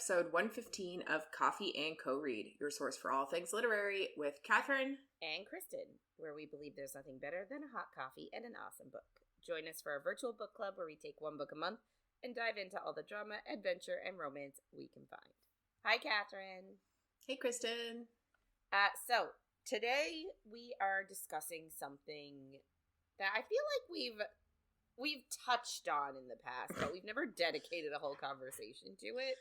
episode 115 of Coffee and Co-Read, your source for all things literary with Catherine and Kristen, where we believe there's nothing better than a hot coffee and an awesome book. Join us for our virtual book club where we take one book a month and dive into all the drama, adventure, and romance we can find. Hi, Catherine. Hey, Kristen. So today we are discussing something that I feel like we've touched on in the past, but we've never dedicated a whole conversation to it.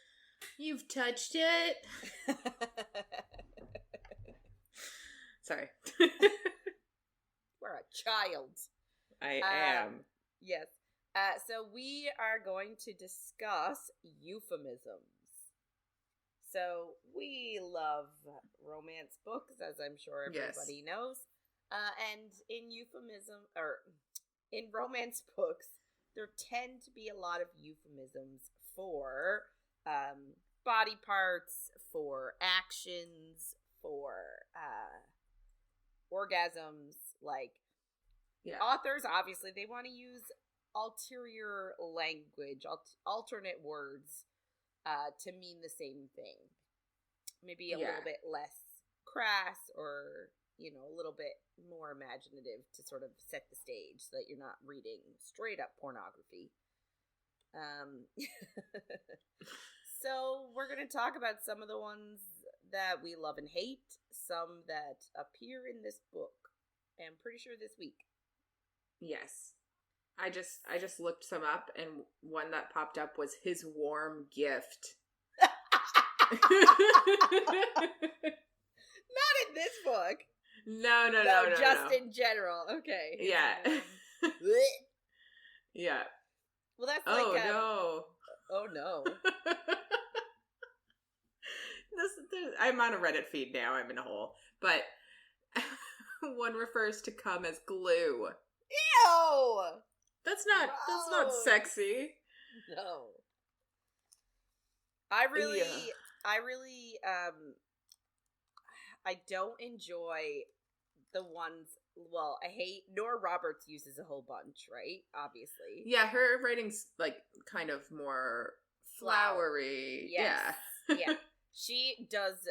You've touched it. Sorry. We're a child. I am. Yes. So we are going to discuss euphemisms. So we love romance books, as I'm sure everybody knows. And in romance books, there tend to be a lot of euphemisms for body parts, for actions, for orgasms. Like, authors, obviously, they want to use ulterior language, alternate words to mean the same thing. Maybe a little bit less crass, or a little bit more imaginative to sort of set the stage so that you're not reading straight up pornography. So we're going to talk about some of the ones that we love and hate, some that appear in this book, and I'm pretty sure this week. Yes. I just looked some up, and one that popped up was his warm gift. Not in this book. No, just in general. Okay. Yeah. Yeah. Well, that's no. Oh, no. I'm on a Reddit feed now. I'm in a hole. But one refers to cum as glue. Ew! That's not sexy. No. I don't enjoy the ones, well, I hate, Nora Roberts uses a whole bunch, right? Obviously. Yeah, her writing's, kind of more flowery. Yes. Yeah. Yeah. She does,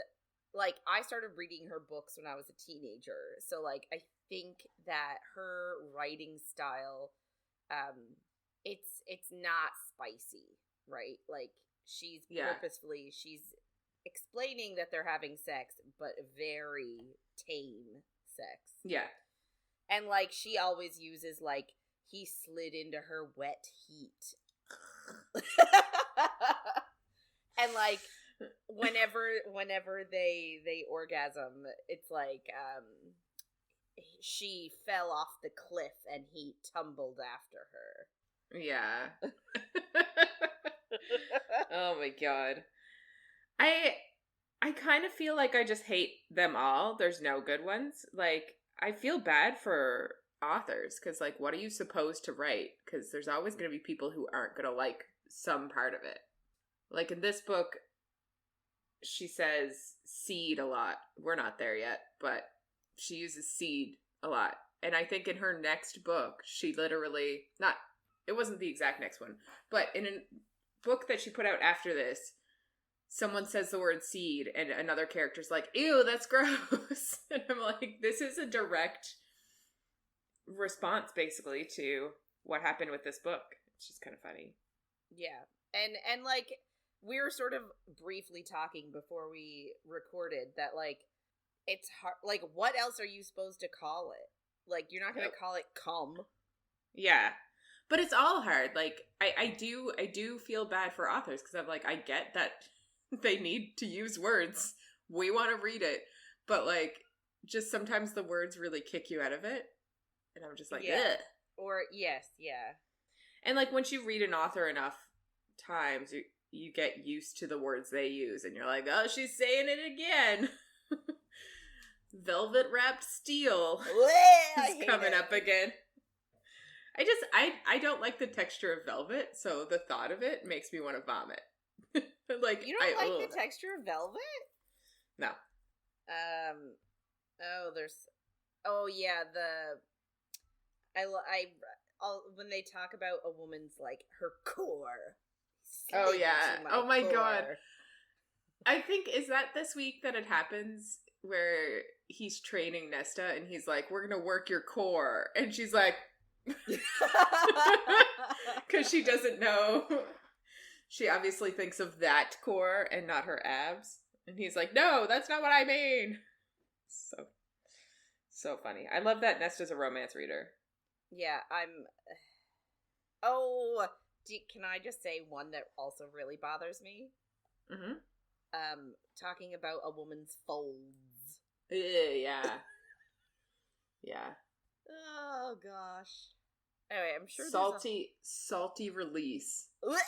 I started reading her books when I was a teenager, so, I think that her writing style, it's not spicy, right? She's purposefully, she's explaining that they're having sex, but very tame sex. Yeah. And, she always uses, he slid into her wet heat. And, whenever they orgasm, it's she fell off the cliff and he tumbled after her. Yeah. Oh my god. I kind of feel like I just hate them all. There's no good ones. I feel bad for authors, because, what are you supposed to write? Because there's always going to be people who aren't going to like some part of it. In this book, she says seed a lot. We're not there yet, but she uses seed a lot. And I think in her next book, she literally, it wasn't the exact next one, but in a book that she put out after this, someone says the word seed and another character's like, ew, that's gross. And I'm like, this is a direct response basically to what happened with this book. It's just kind of funny. Yeah. And we were sort of briefly talking before we recorded that it's hard, what else are you supposed to call it? You're not going to call it cum. Yeah. But it's all hard. I do feel bad for authors, because I'm I get that they need to use words. We want to read it. But, just sometimes the words really kick you out of it. And I'm just ugh. Or, yes, yeah. And, once you read an author enough times, you get used to the words they use. And you're like, oh, she's saying it again. Velvet wrapped steel is coming up again. I don't like the texture of velvet, so the thought of it makes me want to vomit. You don't like the texture of velvet? No. When they talk about a woman's her core. Oh yeah. Oh my god. I think, is that this week that it happens where he's training Nesta and he's like, we're going to work your core. And she's like, because she doesn't know. She obviously thinks of that core and not her abs. And he's like, no, that's not what I mean. So funny. I love that Nesta's a romance reader. Yeah, Oh, can I just say one that also really bothers me? Mm-hmm. Talking about a woman's folds. Yeah. Yeah. Oh, gosh. Anyway, I'm sure salty release. Oh,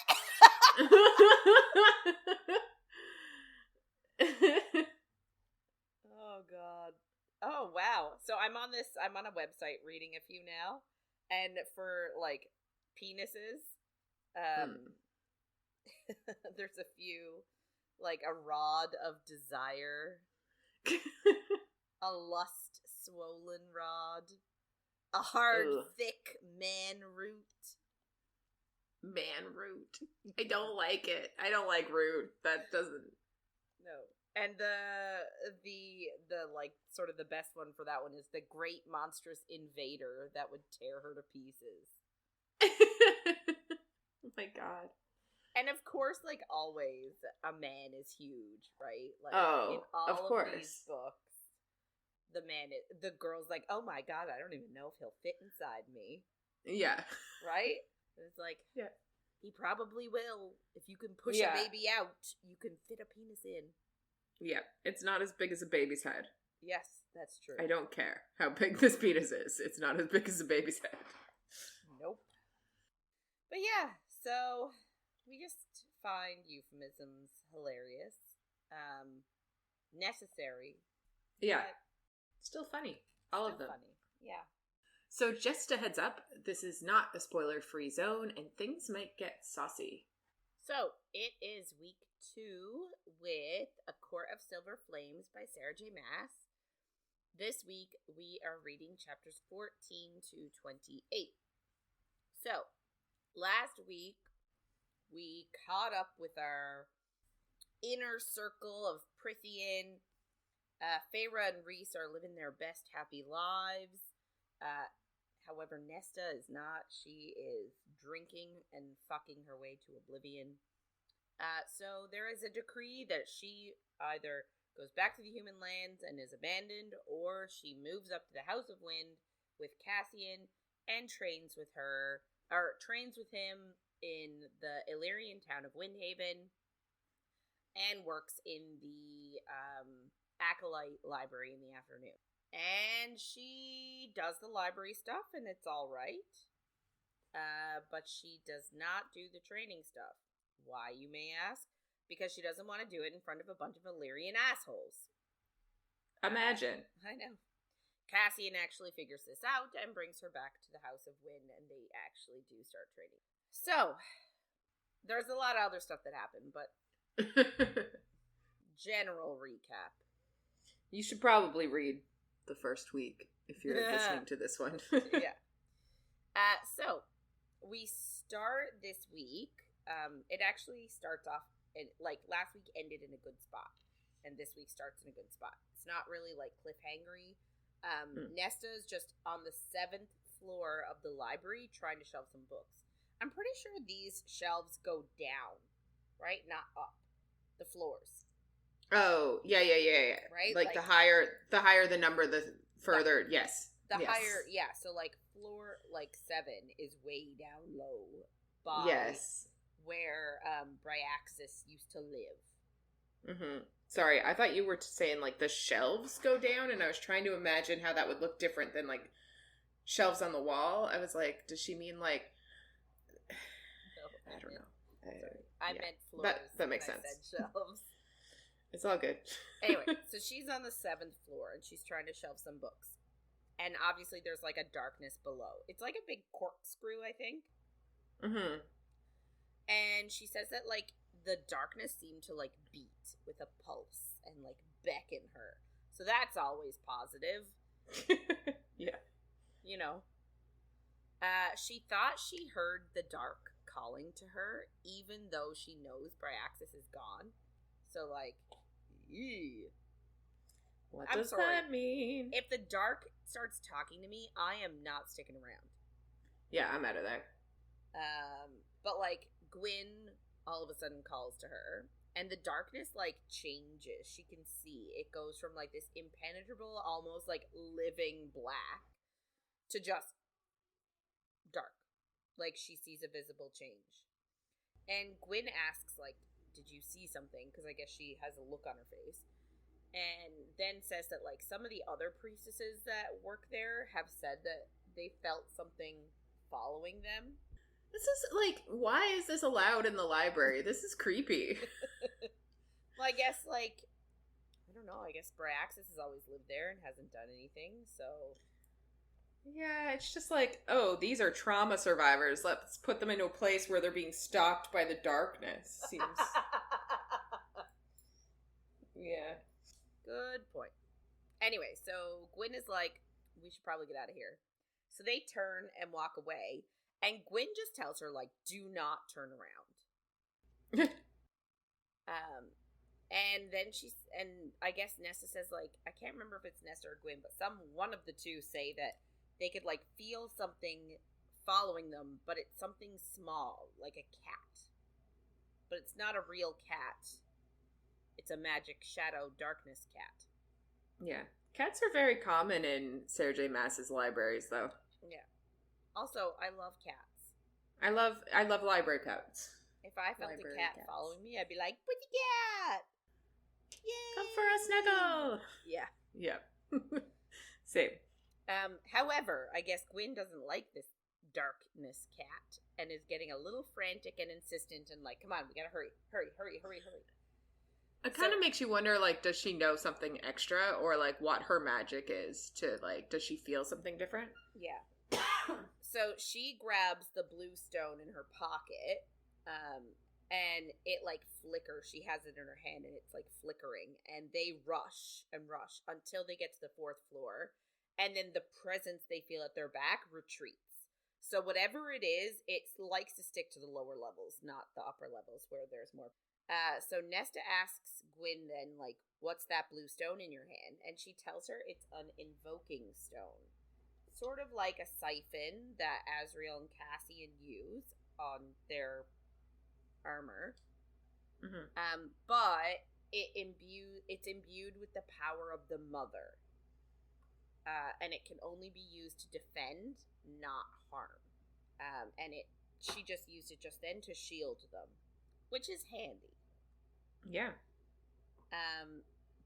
God. Oh, wow. So I'm on a website reading a few now, and for, like, penises, there's a few, like, a rod of desire, a lust swollen rod, a hard, thick man root. Man root. I don't like it. I don't like root. That doesn't... No. And the like, sort of the best one for that one is the great monstrous invader that would tear her to pieces. Oh my god. And of course, like always, a man is huge, right? Like, in all of course. These books, the girl's like, oh my god, I don't even know if he'll fit inside me. Yeah. Right? It's like, yeah, he probably will. If you can push a baby out, you can fit a penis in. Yeah, it's not as big as a baby's head. Yes, that's true. I don't care how big this penis is. It's not as big as a baby's head. Nope. But yeah, so we just find euphemisms hilarious, necessary. Yeah, still funny. All of them. Funny. Yeah. So just a heads up, this is not a spoiler-free zone, and things might get saucy. So it is week 2 with A Court of Silver Flames by Sarah J Maas. This week we are reading chapters 14 to 28. So last week we caught up with our inner circle of Prithian. Feyre and Rhys are living their best happy lives. However, Nesta is not. She is drinking and fucking her way to oblivion. So there is a decree that she either goes back to the human lands and is abandoned, or she moves up to the House of Wind with Cassian and trains with him in the Illyrian town of Windhaven, and works in the Acolyte Library in the afternoon. And she does the library stuff, and it's all right. But she does not do the training stuff. Why, you may ask? Because she doesn't want to do it in front of a bunch of Illyrian assholes. Imagine. I know. Cassian actually figures this out and brings her back to the House of Wind, and they actually do start training. So, there's a lot of other stuff that happened, but general recap. You should probably read the first week if you're listening to this one. Yeah. So we start this week. It actually starts off like last week ended in a good spot, and this week starts in a good spot. It's not really like cliffhangery. Nesta is just on the 7th floor of the library trying to shelve some books. I'm pretty sure these shelves go down, right? Not up. The floors. Oh, yeah. Right? Like the higher the number, the further, yes. Higher, yeah. So like floor 7 is way down low by where Bryaxis used to live. Mm-hmm. Sorry, I thought you were saying like the shelves go down, and I was trying to imagine how that would look different than like shelves on the wall. I was like, does she mean like... I don't know. I meant floors. That makes sense. I said shelves. It's all good. Anyway, so she's on the 7th floor, and she's trying to shelve some books. And obviously there's like a darkness below. It's like a big corkscrew, I think. Mm-hmm. And she says that like the darkness seemed to like beat with a pulse and like beckon her. So that's always positive. Yeah. You know. She thought she heard the dark calling to her, even though she knows Bryaxis is gone. So, like, eee. What does that mean? If the dark starts talking to me, I am not sticking around. Yeah, I'm out of there. But, like, Gwyn all of a sudden calls to her, and the darkness, like, changes. She can see. It goes from, like, this impenetrable, almost, like, living black to just dark. Like, she sees a visible change. And Gwyn asks, like, did you see something? Because I guess she has a look on her face. And then says that, like, some of the other priestesses that work there have said that they felt something following them. This is, like, why is this allowed in the library? This is creepy. Well, I guess, like, I don't know, I guess Bryaxis has always lived there and hasn't done anything, so... Yeah, it's just like, oh, these are trauma survivors. Let's put them into a place where they're being stalked by the darkness. Seems... yeah. Good point. Anyway, so Gwyn is like, we should probably get out of here. So they turn and walk away, and Gwyn just tells her, like, do not turn around. And then and I guess Nesta says, like, I can't remember if it's Nesta or Gwyn, but one of the two say that they could, like, feel something following them, but it's something small, like a cat. But it's not a real cat. It's a magic shadow darkness cat. Yeah. Cats are very common in Sarah J Maas's libraries, though. Yeah. Also, I love cats. I love library cats. If I felt a cat following me, I'd be like, "Pretty cat! Yay! Come for a snuggle!" Yeah. Yeah. Same. However, I guess Gwyn doesn't like this darkness cat and is getting a little frantic and insistent and like, come on, we gotta hurry. It kind of makes you wonder, like, does she know something extra or, like, what her magic is to, like, does she feel something different? Yeah. So she grabs the blue stone in her pocket, and it, like, flickers. She has it in her hand, and it's, like, flickering. And they rush and rush until they get to the 4th floor. And then the presence they feel at their back retreats. So whatever it is, it likes to stick to the lower levels, not the upper levels where there's more. So Nesta asks Gwyn then, like, what's that blue stone in your hand? And she tells her it's an invoking stone. Sort of like a siphon that Azriel and Cassian use on their armor. Mm-hmm. But it's imbued with the power of the mother. And it can only be used to defend, not harm. And she just used it just then to shield them, which is handy. Yeah.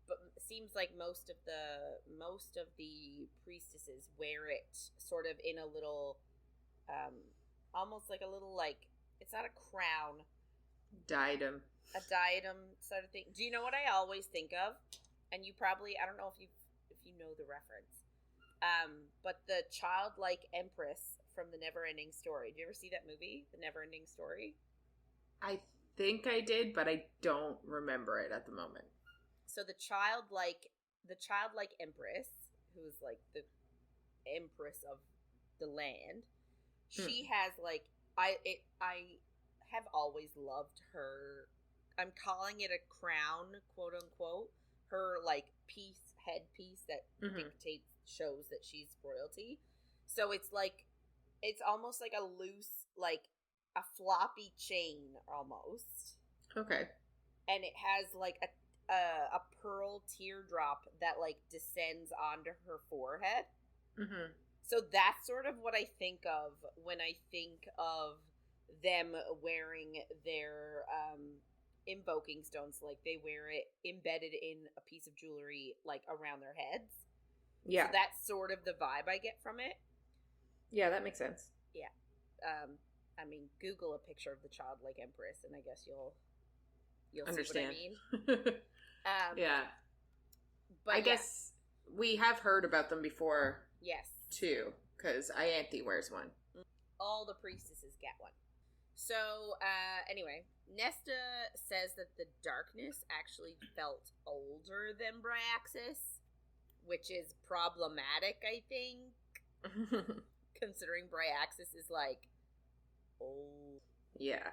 But it seems like most of the priestesses wear it sort of in a little, almost like a little, like, it's not a crown. Diadem. A diadem sort of thing. Do you know what I always think of? And you probably, I don't know if you know the reference. But the childlike empress from The Neverending Story. Did you ever see that movie, The Neverending Story? I think I did, but I don't remember it at the moment. So the childlike empress, who's like the empress of the land, she has like I have always loved her. I'm calling it a crown, quote unquote. Her like headpiece that shows that she's royalty. So it's like, it's almost like a loose, like a floppy chain almost. Okay. And it has like a pearl teardrop that like descends onto her forehead. Mm-hmm. So that's sort of what I think of when I think of them wearing their invoking stones. Like they wear it embedded in a piece of jewelry like around their heads. Yeah. So that's sort of the vibe I get from it. Yeah, that makes sense. Yeah. I mean, Google a picture of the childlike empress, and I guess you'll understand. See what I mean. Yeah. But I guess we have heard about them before. Yes. Too, because Ianthe wears one. All the priestesses get one. So, anyway, Nesta says that the darkness actually felt older than Bryaxis, which is problematic, I think. Considering Bryaxis is like old. Yeah.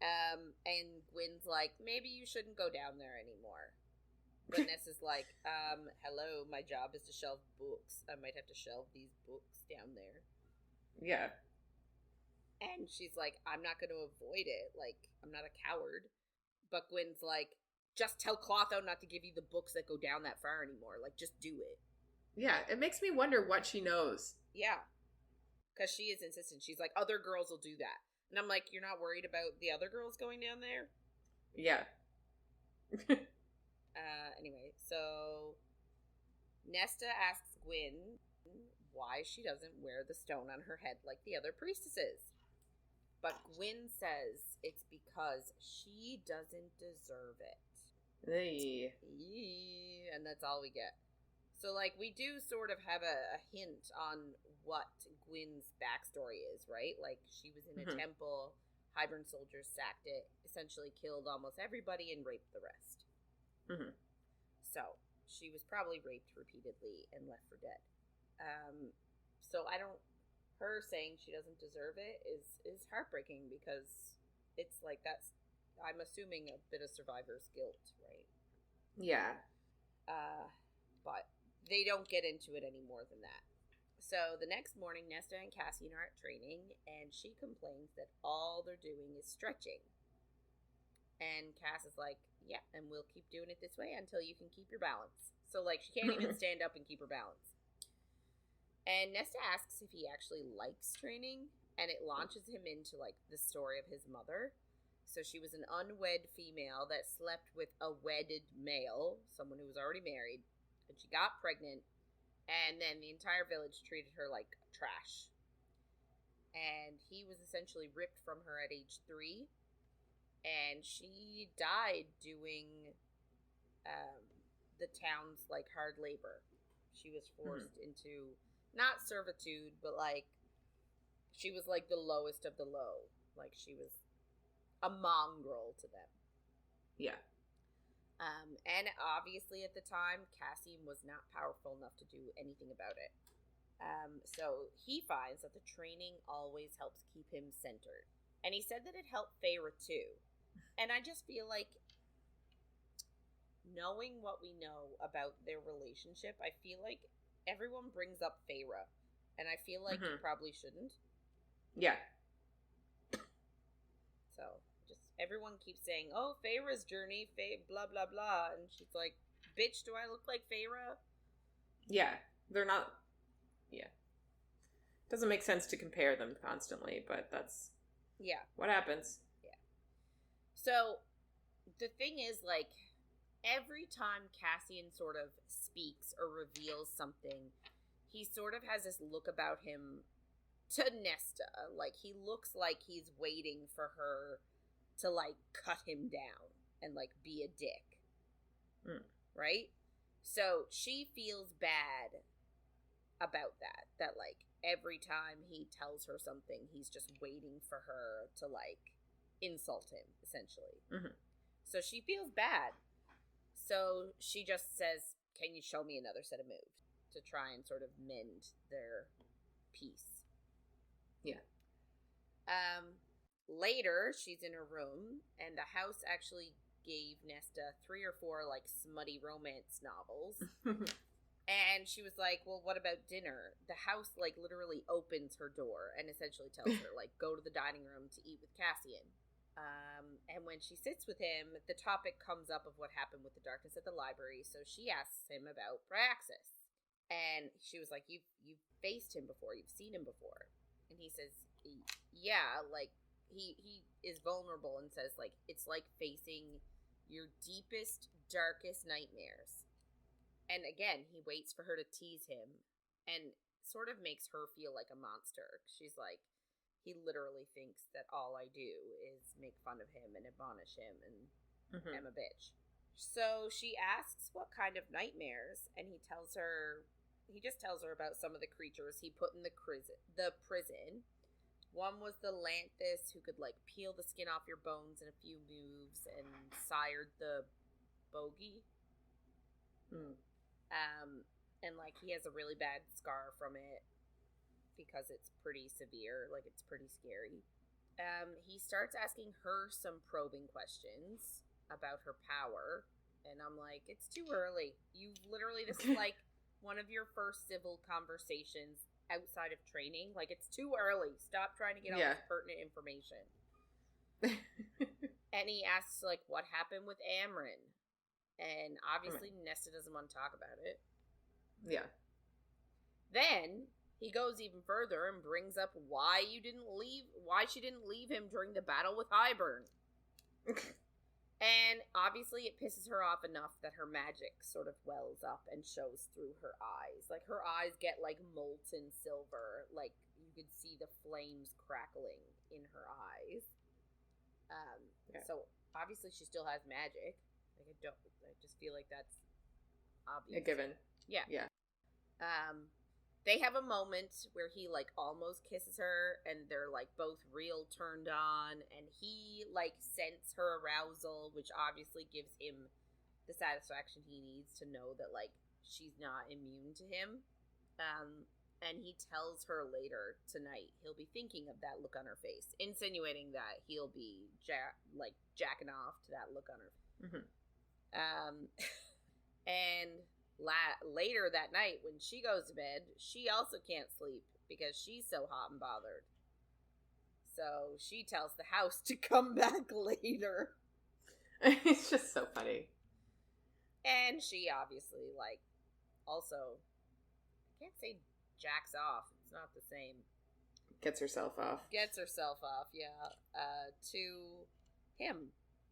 And Gwyn's like, maybe you shouldn't go down there anymore. But Nessa's like, hello, my job is to shelve books. I might have to shelve these books down there. Yeah. And she's like, I'm not going to avoid it. Like, I'm not a coward. But Gwyn's like, just tell Clotho not to give you the books that go down that far anymore. Like, just do it. Yeah, it makes me wonder what she knows. Yeah. Because she is insistent. She's like, other girls will do that. And I'm like, you're not worried about the other girls going down there? Yeah. Anyway, so Nesta asks Gwyn why she doesn't wear the stone on her head like the other priestesses. But Gwyn says it's because she doesn't deserve it. Hey. And that's all we get. So, like, we do sort of have a hint on what Gwyn's backstory is, right? Like, she was in a temple, Hybern soldiers sacked it, essentially killed almost everybody and raped the rest. So, she was probably raped repeatedly and left for dead. So her saying she doesn't deserve it is heartbreaking because it's like that's, I'm assuming, a bit of survivor's guilt, right? Yeah. But they don't get into it any more than that. So the next morning, Nesta and Cassian are at training, and she complains that all they're doing is stretching. And Cass is like, yeah, and we'll keep doing it this way until you can keep your balance. So, like, she can't even stand up and keep her balance. And Nesta asks if he actually likes training, and it launches him into, like, the story of his mother. So she was an unwed female that slept with a wedded male, someone who was already married, and she got pregnant, and then the entire village treated her like trash. And he was essentially ripped from her at age 3, and she died doing the town's, like, hard labor. She was forced into, not servitude, but, like, she was, like, the lowest of the low. Like, she was a mongrel to them. Yeah. And obviously at the time, Cassian was not powerful enough to do anything about it. So he finds that the training always helps keep him centered. And he said that it helped Feyre too. And I just feel like, knowing what we know about their relationship, I feel like everyone brings up Feyre. And I feel like you probably shouldn't. Yeah. So, just everyone keeps saying, oh, Feyre's journey, blah, blah, blah. And she's like, bitch, do I look like Feyre? Yeah. They're not... Yeah. Doesn't make sense to compare them constantly, but that's... Yeah. What happens. Yeah. So, the thing is, like, every time Cassian sort of speaks or reveals something, he sort of has this look about him to Nesta. Like, he looks like he's waiting for her to, like, cut him down and, like, be a dick. Right? So, she feels bad about that. That, like, every time he tells her something, he's just waiting for her to, like, insult him, essentially. So, she feels bad. So, she just says, can you show me another set of moves? To try and sort of mend their peace. Yeah. Later, she's in her room, and the house actually gave Nesta 3 or 4, like, smutty romance novels. And she was like, well, what about dinner? The house, like, literally opens her door and essentially tells her, like, go to the dining room to eat with Cassian. And when she sits with him, the topic comes up of what happened with the darkness at the library, so she asks him about Praxis. And she was like, you've faced him before, you've seen him before. And he says, yeah, like, he is vulnerable and says, like, it's like facing your deepest, darkest nightmares. And again, he waits for her to tease him and sort of makes her feel like a monster. She's like, he literally thinks that all I do is make fun of him and admonish him and am a bitch. So she asks what kind of nightmares, and he just tells her about some of the creatures he put in the prison. One was the Lanthus, who could, like, peel the skin off your bones in a few moves, and sired the Bogey. And, like, he has a really bad scar from it because it's pretty severe, like, it's pretty scary. He starts asking her some probing questions about her power, and I'm like, it's too early. This is like one of your first civil conversations outside of training. Like, it's too early. Stop trying to get all this pertinent information. And he asks, like, what happened with Amryn? And obviously Nesta doesn't want to talk about it. Yeah. Then he goes even further and brings up why she didn't leave him during the battle with Highburn. And obviously it pisses her off enough that her magic sort of wells up and shows through her eyes. Like, her eyes get, like, molten silver. Like, you could see the flames crackling in her eyes. So obviously she still has magic. Like, I just feel like that's obvious. A given. Yeah. Yeah. They have a moment where he, like, almost kisses her, and they're, like, both real turned on, and he, like, scents her arousal, which obviously gives him the satisfaction he needs to know that, like, she's not immune to him. And he tells her later tonight he'll be thinking of that look on her face, insinuating that he'll be, jacking off to that look on her face. Mm-hmm. And later that night, when she goes to bed, she also can't sleep because she's so hot and bothered. So she tells the house to come back later. It's just so funny. And she obviously, like, also, I can't say jacks off. It's not the same. Gets herself off, yeah. To him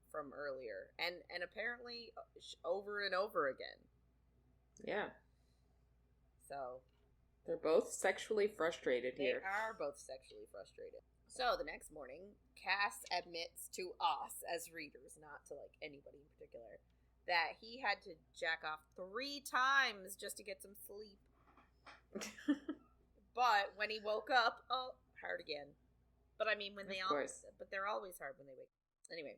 from earlier. And apparently over and over again. Yeah. So they're both sexually frustrated here. They are both sexually frustrated. So the next morning, Cass admits to us as readers, not to, like, anybody in particular, that he had to jack off 3 times just to get some sleep. But when he woke up, hard again. But I mean, but they're always hard when they wake up. Anyway,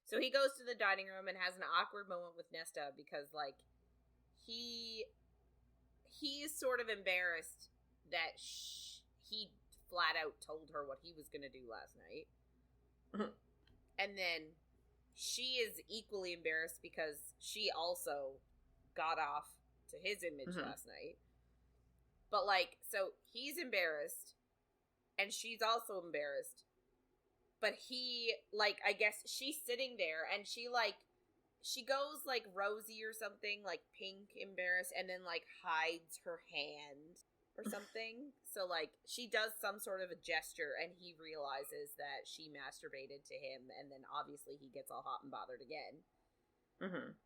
so he goes to the dining room and has an awkward moment with Nesta because, like, he's sort of embarrassed that he flat out told her what he was going to do last night. Mm-hmm. And then she is equally embarrassed because she also got off to his image last night. But, like, so he's embarrassed and she's also embarrassed. But he, like, I guess she's sitting there and she goes, like, rosy or something, like, pink, embarrassed, and then, like, hides her hand or something. So, like, she does some sort of a gesture, and he realizes that she masturbated to him, and then, obviously, he gets all hot and bothered again. Mm-hmm.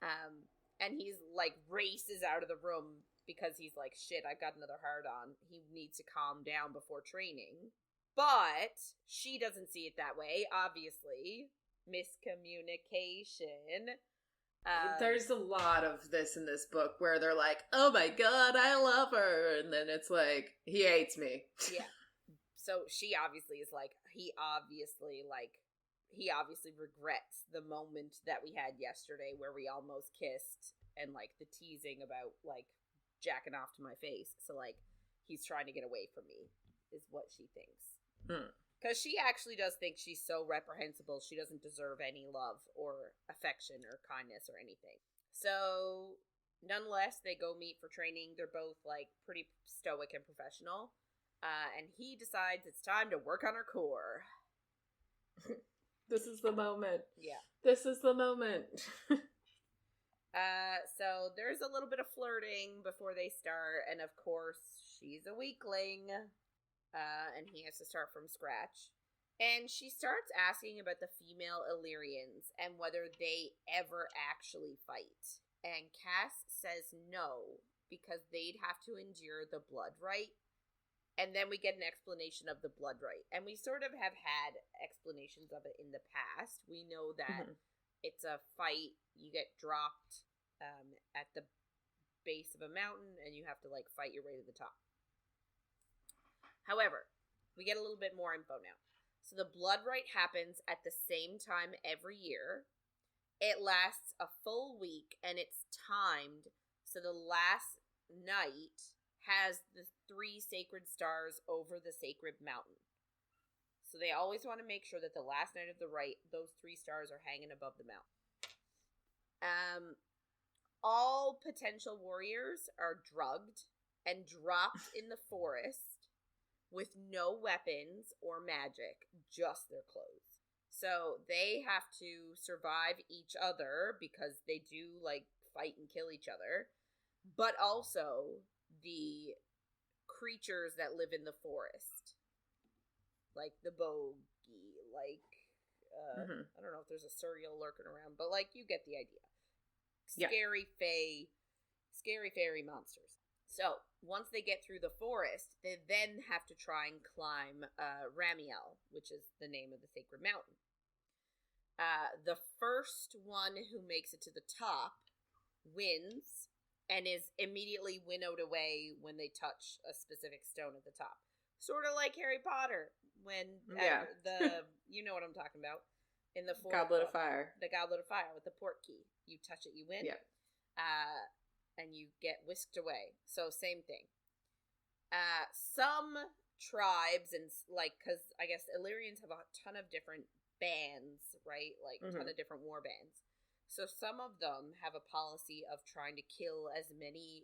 And he's, like, races out of the room because he's like, shit, I've got another hard-on. He needs to calm down before training. But she doesn't see it that way, obviously. Miscommunication. There's a lot of this in this book where they're like, oh my god, I love her. And then it's like, he hates me. Yeah. So she obviously is like, he obviously regrets the moment that we had yesterday where we almost kissed and, like, the teasing about, like, jacking off to my face. So, like, he's trying to get away from me is what she thinks. Because she actually does think she's so reprehensible, she doesn't deserve any love or affection or kindness or anything. So, nonetheless, they go meet for training. They're both, like, pretty stoic and professional. And he decides it's time to work on her core. This is the moment. Yeah. This is the moment. So there's a little bit of flirting before they start, and of course, she's a weakling. And he has to start from scratch. And she starts asking about the female Illyrians and whether they ever actually fight. And Cass says no, because they'd have to endure the blood rite. And then we get an explanation of the blood rite. And we sort of have had explanations of it in the past. We know that it's a fight. You get dropped at the base of a mountain, and you have to, like, fight your way to the top. However, we get a little bit more info now. So the blood rite happens at the same time every year. It lasts a full week, and it's timed. So the last night has the 3 sacred stars over the sacred mountain. So they always want to make sure that the last night of the rite, those 3 stars are hanging above the mountain. All potential warriors are drugged and dropped in the forest with no weapons or magic, just their clothes. So they have to survive each other because they do, like, fight and kill each other, but also the creatures that live in the forest, like the bogey, like, I don't know if there's a cereal lurking around, but, like, you get the idea. Scary fairy monsters. So, once they get through the forest, they then have to try and climb Ramiel, which is the name of the sacred mountain. The first one who makes it to the top wins and is immediately winnowed away when they touch a specific stone at the top. Sort of like Harry Potter, when you know what I'm talking about. In the Goblet of Fire. The Goblet of Fire with the port key. You touch it, you win. Yeah. And you get whisked away. So, same thing. Some tribes, and like, because I guess Illyrians have a ton of different bands, right? Like, a ton of different war bands. So, some of them have a policy of trying to kill as many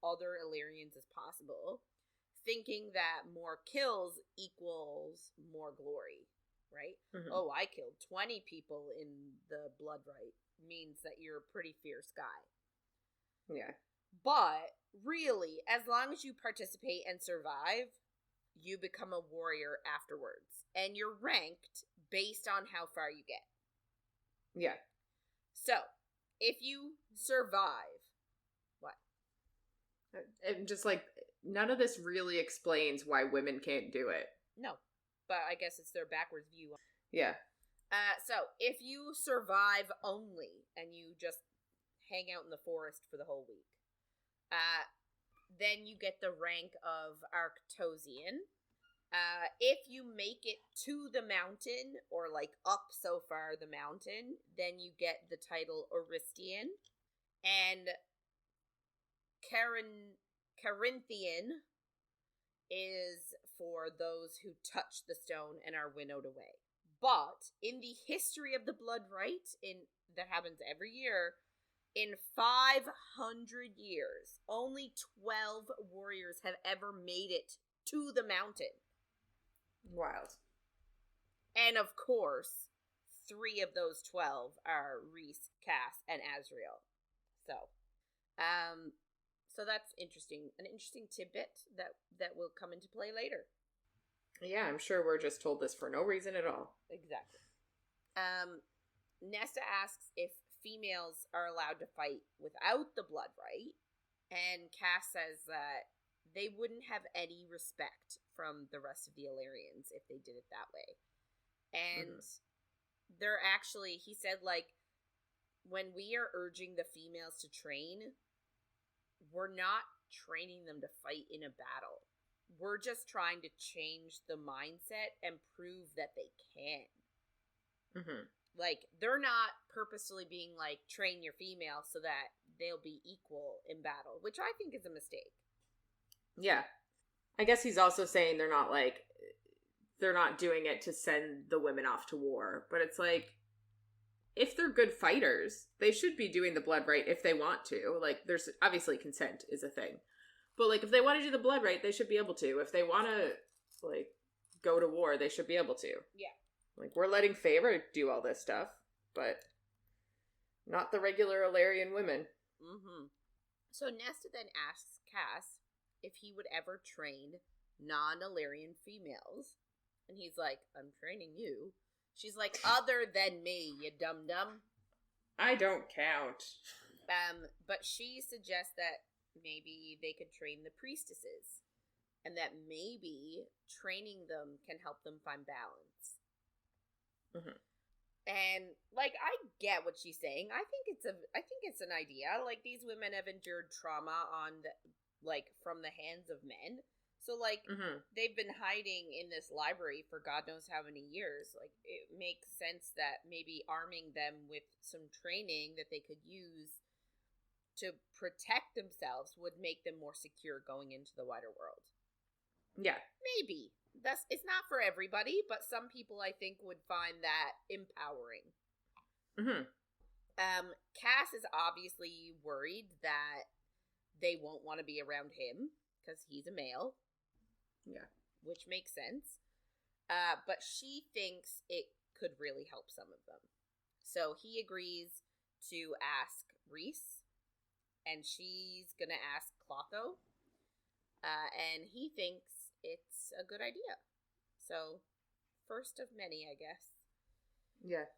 other Illyrians as possible, thinking that more kills equals more glory. Right? Oh, I killed 20 people in the blood rite means that you're a pretty fierce guy. Yeah. But really, as long as you participate and survive, you become a warrior afterwards. And you're ranked based on how far you get. Yeah. So, if you survive, what? And just like, none of this really explains why women can't do it. No. But I guess it's their backwards view. Yeah. So, if you survive only, and you just hang out in the forest for the whole week, then you get the rank of Arctosian. If you make it to the mountain, or like up so far the mountain, then you get the title Oristian. And Carinthian is for those who touch the stone and are winnowed away. But in the history of the blood rite, that happens every year, in 500 years, only 12 warriors have ever made it to the mountain. Wild. And of course, 3 of those 12 are Rhys, Cass, and Azriel. So that's interesting. An interesting tidbit that will come into play later. Yeah, I'm sure we're just told this for no reason at all. Exactly. Nesta asks if females are allowed to fight without the blood rite, and Cass says that they wouldn't have any respect from the rest of the Illyrians if they did it that way. And they're actually, he said, like, when we are urging the females to train, we're not training them to fight in a battle. We're just trying to change the mindset and prove that they can. Like, they're not purposely being like, train your female so that they'll be equal in battle, which I think is a mistake. Yeah. I guess he's also saying they're not doing it to send the women off to war. But it's like, if they're good fighters, they should be doing the blood rite if they want to. Like, there's obviously consent is a thing. But, like, if they want to do the blood rite, they should be able to. If they want to, like, go to war, they should be able to. Yeah. Like, we're letting Favor do all this stuff, but not the regular Illyrian women. So Nesta then asks Cass if he would ever train non-Illyrian females. And he's like, I'm training you. She's like, other than me, you dum-dum. I don't count. But she suggests that maybe they could train the priestesses. And that maybe training them can help them find balance. And, like, I get what she's saying. I think it's an idea. Like, these women have endured trauma from the hands of men. So, like, they've been hiding in this library for God knows how many years. Like, it makes sense that maybe arming them with some training that they could use to protect themselves would make them more secure going into the wider world. Yeah. Maybe. It's not for everybody, but some people I think would find that empowering. Mm-hmm. Cass is obviously worried that they won't want to be around him because he's a male. Yeah. Which makes sense. But she thinks it could really help some of them. So he agrees to ask Reese, and she's going to ask Clotho. And he thinks it's a good idea. So, first of many, I guess. Yeah.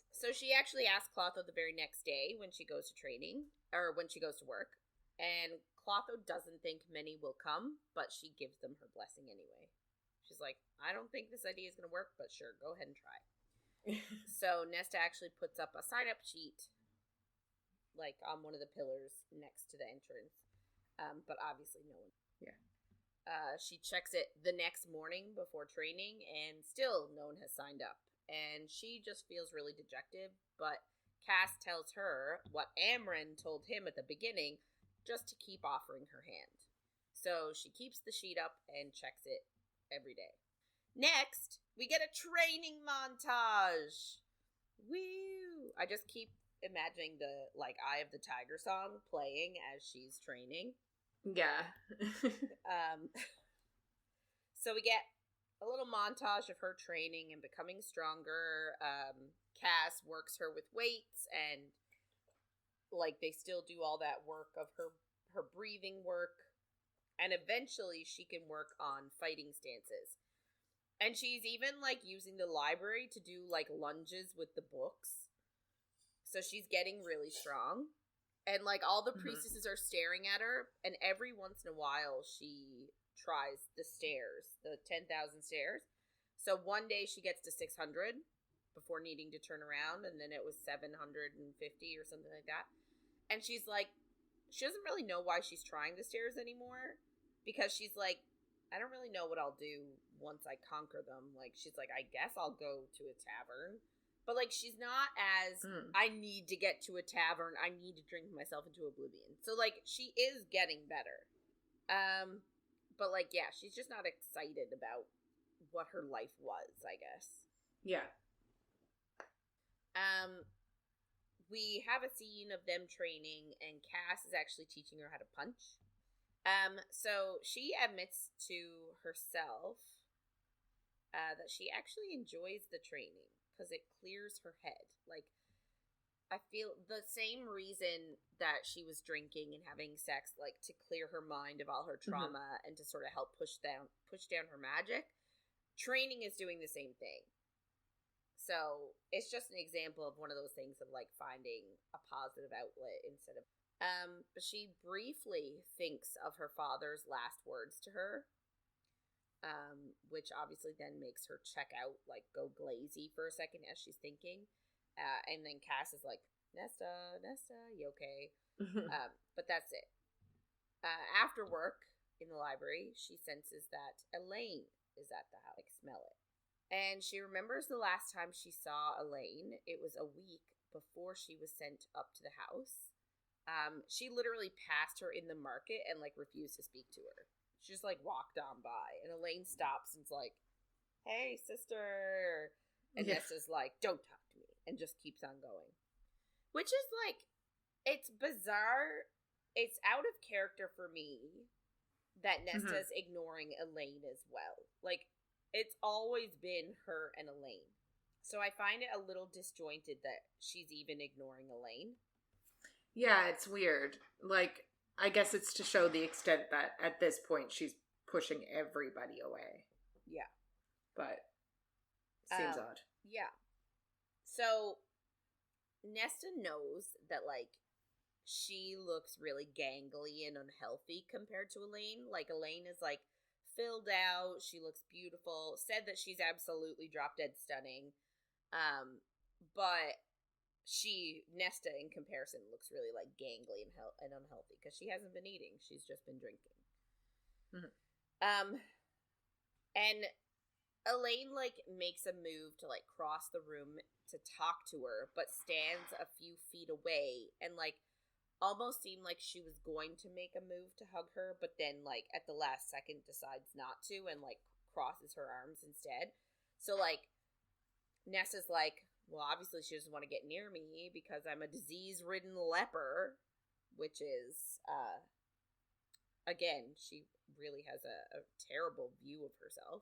So she actually asks Clotho the very next day when she goes to training, or when she goes to work. And Clotho doesn't think many will come, but she gives them her blessing anyway. She's like, I don't think this idea is going to work, but sure, go ahead and try. So Nesta actually puts up a sign-up sheet, like on one of the pillars next to the entrance. But obviously no one. Yeah. She checks it the next morning before training, and still no one has signed up. And she just feels really dejected, but Cass tells her what Amren told him at the beginning, just to keep offering her hand. So she keeps the sheet up and checks it every day. Next, we get a training montage. Woo! I just keep imagining the, like, Eye of the Tiger song playing as she's training. Yeah. So we get a little montage of her training and becoming stronger. Cass works her with weights, and like they still do all that work of her breathing work, and eventually she can work on fighting stances. And she's even like using the library to do like lunges with the books. So she's getting really strong. And like all the priestesses are staring at her, and every once in a while she tries the stairs, the 10,000 stairs. So one day she gets to 600 before needing to turn around, and then it was 750 or something like that. And she's like, she doesn't really know why she's trying the stairs anymore, because she's like, I don't really know what I'll do once I conquer them. Like, she's like, I guess I'll go to a tavern. But, like, she's not as, I need to get to a tavern, I need to drink myself into oblivion. So, like, she is getting better. But, like, yeah, she's just not excited about what her life was, I guess. Yeah. We have a scene of them training, and Cass is actually teaching her how to punch. So she admits to herself that she actually enjoys the training because it clears her head. Like, I feel the same reason that she was drinking and having sex, like to clear her mind of all her trauma and to sort of help push down her magic. Training is doing the same thing. So it's just an example of one of those things of like finding a positive outlet instead of. But she briefly thinks of her father's last words to her, which obviously then makes her check out, like go glazy for a second as she's thinking. And then Cass is like, Nesta, you okay? But that's it. After work in the library, she senses that Elaine is at the house. Like, smell it. And she remembers the last time she saw Elaine. It was a week before she was sent up to the house. She literally passed her in the market and, like, refused to speak to her. She just, like, walked on by. And Elaine stops and's like, hey, sister. And Nesta's like, don't talk to me. And just keeps on going. Which is, like, it's bizarre. It's out of character for me that Nesta's ignoring Elaine as well. Like, it's always been her and Elaine. So I find it a little disjointed that she's even ignoring Elaine. Yeah, it's weird. Like, I guess it's to show the extent that at this point she's pushing everybody away. Yeah. But seems odd. Yeah. So Nesta knows that, like, she looks really gangly and unhealthy compared to Elaine. Like, Elaine is, like, filled out. She looks beautiful. Said that she's absolutely drop dead stunning. But Nesta in comparison looks really, like, gangly and unhealthy because she hasn't been eating. She's just been drinking. And Elaine, like, makes a move to, like, cross the room to talk to her, but stands a few feet away and, like, almost seemed like she was going to make a move to hug her, but then, like, at the last second decides not to and, like, crosses her arms instead. So, like, Nesta's like, well, obviously she doesn't want to get near me because I'm a disease-ridden leper, which is, again, she really has a terrible view of herself.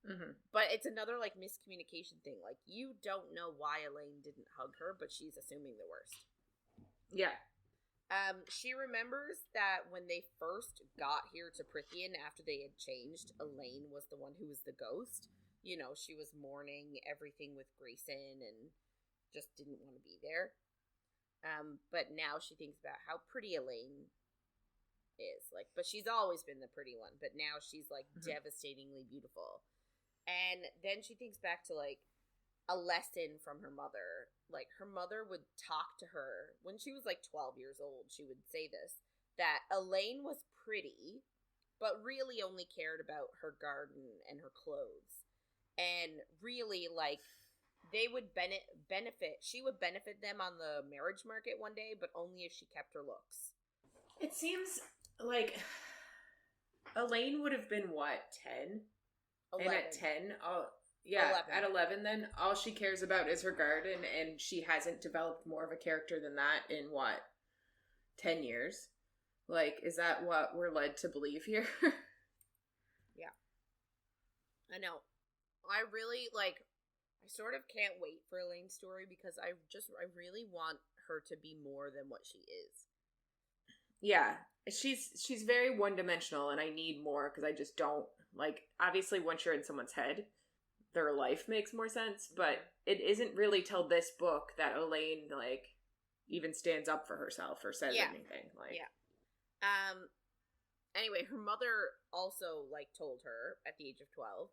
Mm-hmm. But it's another, like, miscommunication thing. Like, you don't know why Elaine didn't hug her, but she's assuming the worst. Yeah. She remembers that when they first got here to Prithian after they had changed, Elaine was the one who was the ghost. You know, she was mourning everything with Grayson and just didn't want to be there. But now she thinks about how pretty Elaine is. Like, but she's always been the pretty one, but now she's, like, devastatingly beautiful. And then she thinks back to, like, a lesson from her mother. Like, her mother would talk to her when she was, like, 12 years old. She would say this, that Elaine was pretty, but really only cared about her garden and her clothes. And really, like, they would benefit. She would benefit them on the marriage market one day, but only if she kept her looks. It seems like Elaine would have been, what, 10? 11. And at 10, 11. At 11 then, all she cares about is her garden, and she hasn't developed more of a character than that in, what, 10 years? Like, is that what we're led to believe here? Yeah. I know. I really, like, I sort of can't wait for Elaine's story because I really want her to be more than what she is. Yeah. She's very one-dimensional, and I need more because I just don't, like, obviously once you're in someone's head, their life makes more sense, but it isn't really till this book that Elaine, like, even stands up for herself or says anything. Like, yeah. Anyway, her mother also, like, told her at the age of 12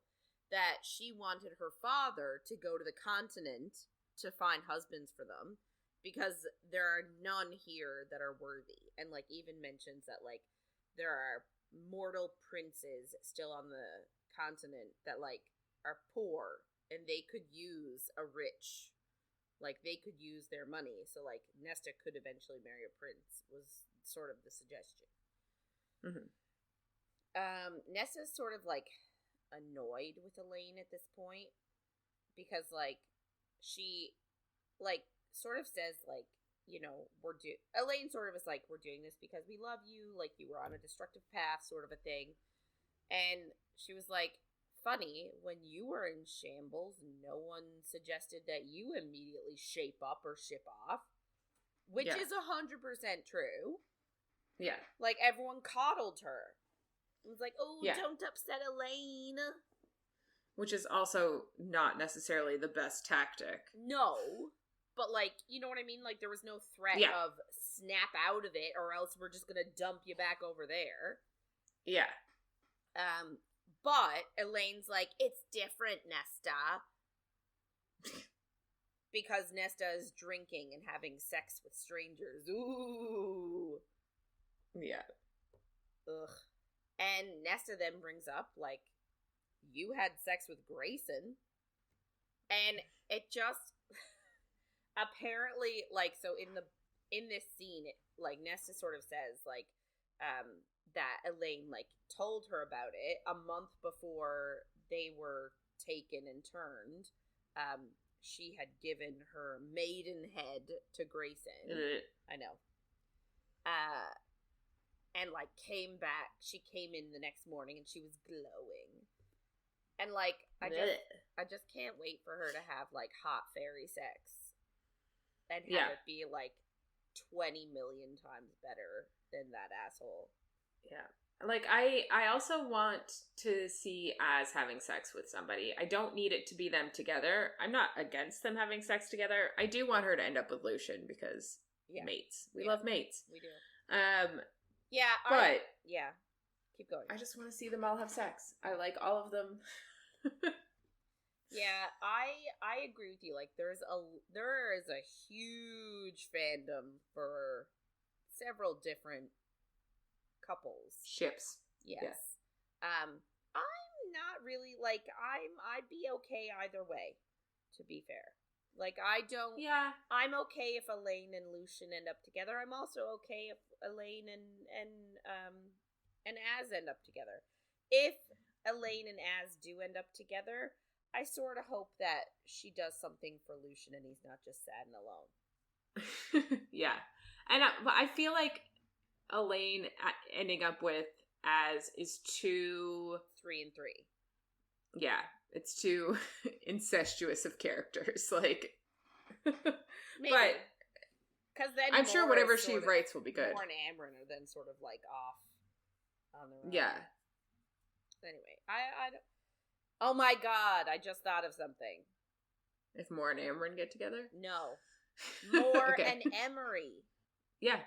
that she wanted her father to go to the continent to find husbands for them because there are none here that are worthy. And, like, even mentions that, like, there are mortal princes still on the continent that, like, are poor and they could use a rich, like, they could use their money. So, like, Nesta could eventually marry a prince was sort of the suggestion. Mm-hmm. Nesta's sort of, like, annoyed with Elaine at this point because, like, she, like, sort of says, like, you know, Elaine sort of is like, we're doing this because we love you, like, you were on a destructive path, sort of a thing. And she was like, funny, when you were in shambles, no one suggested that you immediately shape up or ship off, which is 100% true. Yeah. Like, everyone coddled her. It was like, oh, don't upset Elaine. Which is also not necessarily the best tactic. No. But, like, you know what I mean? Like, there was no threat of snap out of it or else we're just gonna dump you back over there. Yeah. But Elaine's like, it's different, Nesta. Because Nesta is drinking and having sex with strangers. Ooh. Yeah. Ugh. And Nesta then brings up, like, you had sex with Grayson. And it just... apparently, like, so in this scene, like, Nesta sort of says, like, that Elaine, like, told her about it a month before they were taken and turned. She had given her maiden head to Grayson. I know. And, like, came back. She came in the next morning and she was glowing. And, like, I just can't wait for her to have, like, hot fairy sex. And have it be, like, 20 million times better than that asshole. Yeah. Like, I also want to see Az having sex with somebody. I don't need it to be them together. I'm not against them having sex together. I do want her to end up with Lucian because mates. We love mates. We do. But keep going. I just want to see them all have sex. I like all of them. Yeah, I agree with you. Like, there is a huge fandom for several different couples. Ships. Yes. I'm not really, like, I'd be okay either way, to be fair. Like, I don't... Yeah. I'm okay if Elaine and Lucian end up together. I'm also okay if Elaine and Az end up together. If Elaine and Az do end up together, I sort of hope that she does something for Lucian and he's not just sad and alone. Yeah. And I feel like Elaine ending up with Az is too... 3 and 3. Yeah. It's too incestuous of characters. Like... Maybe. But... Because then I'm sure whatever she writes will be good. More and Amryn are then sort of like off on their own. Yeah. Anyway, I don't... Oh my god, I just thought of something. If Moore and Amryn get together? No. Moore and Emery. Yeah.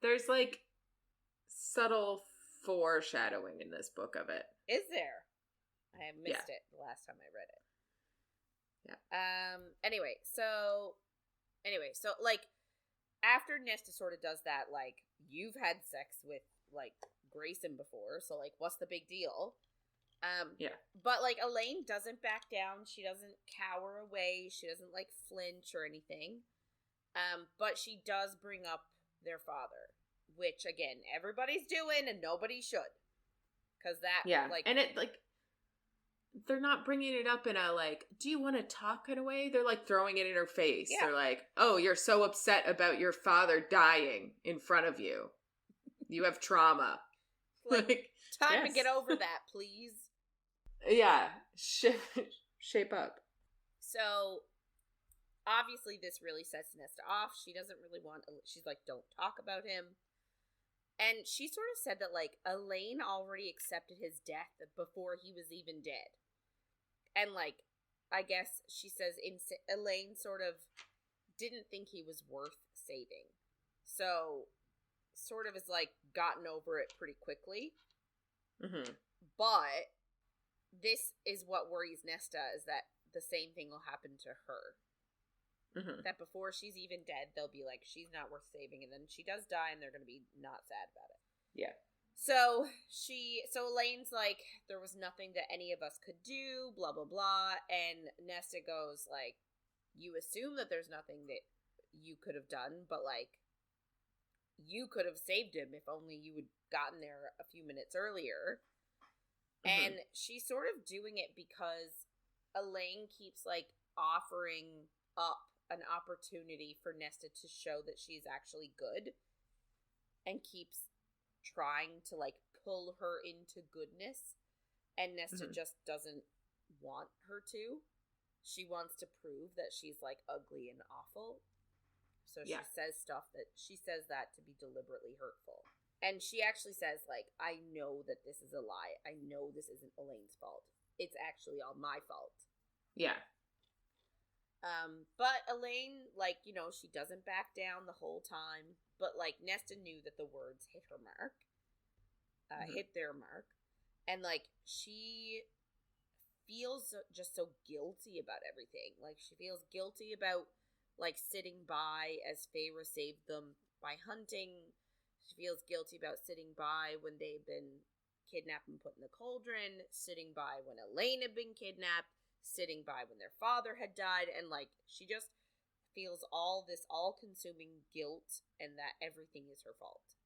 There's like subtle foreshadowing in this book of it. Is there? I have missed it the last time I read it. Yeah. Anyway, so like after Nesta sort of does that, like, you've had sex with like Grayson before, so like what's the big deal? Yeah. But like Elaine doesn't back down, she doesn't cower away, she doesn't like flinch or anything. But she does bring up their father, which again, everybody's doing and nobody should. Cause that like, and it like they're not bringing it up in a like, do you want to talk kind of way? They're like throwing it in her face. Yeah. They're like, oh, you're so upset about your father dying in front of you. You have trauma. Like time to get over that, please. Yeah. Shape up. So obviously this really sets Nesta off. She doesn't really want, she's like, don't talk about him. And she sort of said that, like, Elaine already accepted his death before he was even dead. And, like, I guess she says Elaine sort of didn't think he was worth saving. So, sort of is, like, gotten over it pretty quickly. Mm-hmm. But this is what worries Nesta, is that the same thing will happen to her. Mm-hmm. That before she's even dead, they'll be like, she's not worth saving, and then she does die, and they're going to be not sad about it. Yeah. So Elaine's like, there was nothing that any of us could do, blah, blah, blah, and Nesta goes, like, you assume that there's nothing that you could have done, but, like, you could have saved him if only you had gotten there a few minutes earlier. Mm-hmm. And she's sort of doing it because Elaine keeps, like, offering up an opportunity for Nesta to show that she's actually good and keeps trying to like pull her into goodness, and Nesta just doesn't want her to. She wants to prove that she's like ugly and awful, so she says stuff that she says that to be deliberately hurtful. And she actually says, like, I know that this is a lie, I know this isn't Elaine's fault, it's actually all my fault. Yeah. But Elaine, like, you know, she doesn't back down the whole time, but, like, Nesta knew that the words hit her mark, hit their mark, and, like, she feels just so guilty about everything. Like, she feels guilty about, like, sitting by as Feyre saved them by hunting. She feels guilty about sitting by when they've been kidnapped and put in the cauldron, sitting by when Elaine had been kidnapped, sitting by when their father had died, and like she just feels all this all-consuming guilt and that everything is her fault.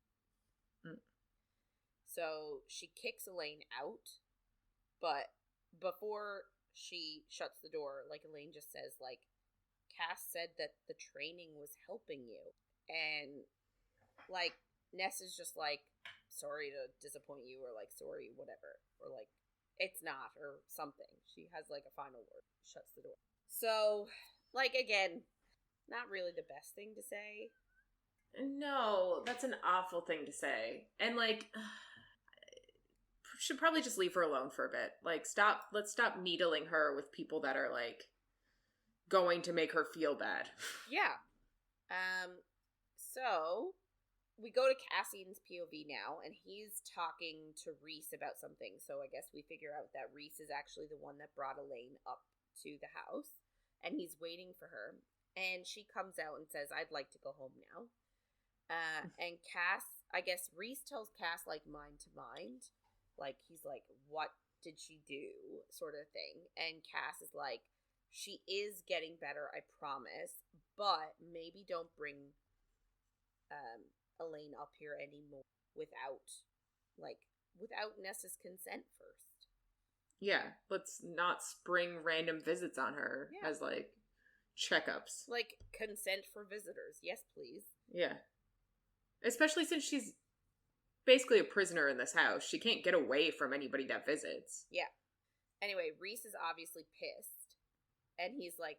So she kicks Elaine out, but before she shuts the door, like, Elaine just says, like, Cass said that the training was helping you, and like Nessa's just like, sorry to disappoint you, or like, sorry whatever, or like, it's not, or something. She has, like, a final word. Shuts the door. So, like, again, not really the best thing to say. No, that's an awful thing to say. And, like, should probably just leave her alone for a bit. Like, let's stop needling her with people that are, like, going to make her feel bad. Yeah. So we go to Cassian's POV now, and he's talking to Rhys about something. So I guess we figure out that Rhys is actually the one that brought Elaine up to the house, and he's waiting for her. And she comes out and says, I'd like to go home now. And Cass, I guess Rhys tells Cass, like, mind to mind. Like, he's like, what did she do? Sort of thing. And Cass is like, she is getting better, I promise. But maybe don't bring Elaine up here anymore without, like, without Nesta's consent first. Yeah, let's not spring random visits on her as, like, checkups. Like, consent for visitors. Yes, please. Yeah. Especially since she's basically a prisoner in this house. She can't get away from anybody that visits. Yeah. Anyway, Rhys is obviously pissed. And he's like,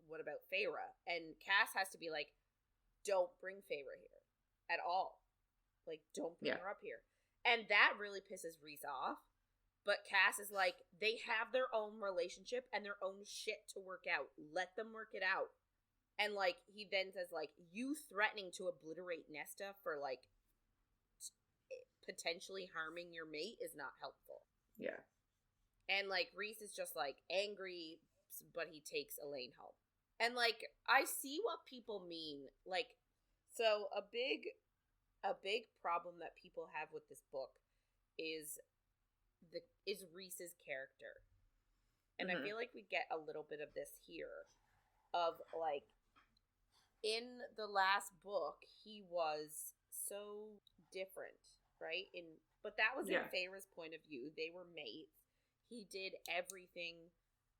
what about Feyre? And Cass has to be like, don't bring Feyre here. At all. Like, don't bring her up here. And that really pisses Rhys off. But Cass is like, they have their own relationship and their own shit to work out. Let them work it out. And, like, he then says, like, you threatening to obliterate Nesta for, like, potentially harming your mate is not helpful. Yeah. And, like, Rhys is just, like, angry, but he takes Elaine home. And, like, I see what people mean. Like, so a big problem that people have with this book is Rhys's character. And I feel like we get a little bit of this here. Of, like, in the last book, he was so different, right? But that was in Feyre's point of view. They were mates. He did everything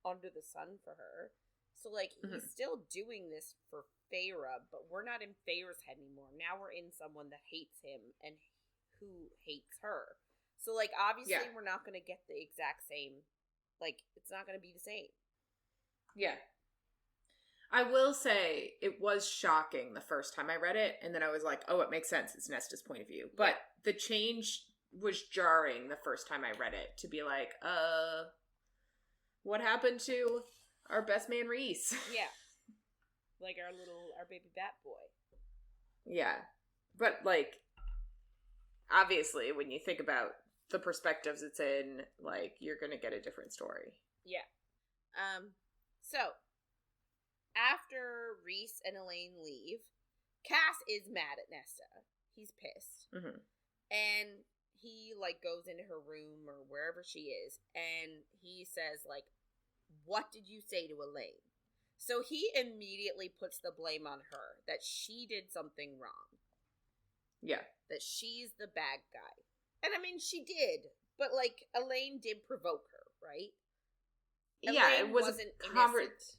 under the sun for her. So, like, he's still doing this for Feyre, but we're not in Feyre's head anymore. Now we're in someone that hates him and who hates her. So, like, obviously we're not going to get the exact same, like, it's not going to be the same. Yeah. I will say it was shocking the first time I read it, and then I was like, oh, it makes sense. It's Nesta's point of view. But the change was jarring the first time I read it to be like, what happened to our best man Rhys? Yeah. Like our baby bat boy. Yeah. But, like, obviously, when you think about the perspectives it's in, like, you're going to get a different story. Yeah. So, after Rhys and Elaine leave, Cass is mad at Nesta. He's pissed. And he, like, goes into her room or wherever she is, and he says, like, what did you say to Elaine? So he immediately puts the blame on her, that she did something wrong. Yeah. That she's the bad guy. And, I mean, she did, but, like, Elaine did provoke her, right? Elaine it wasn't innocent.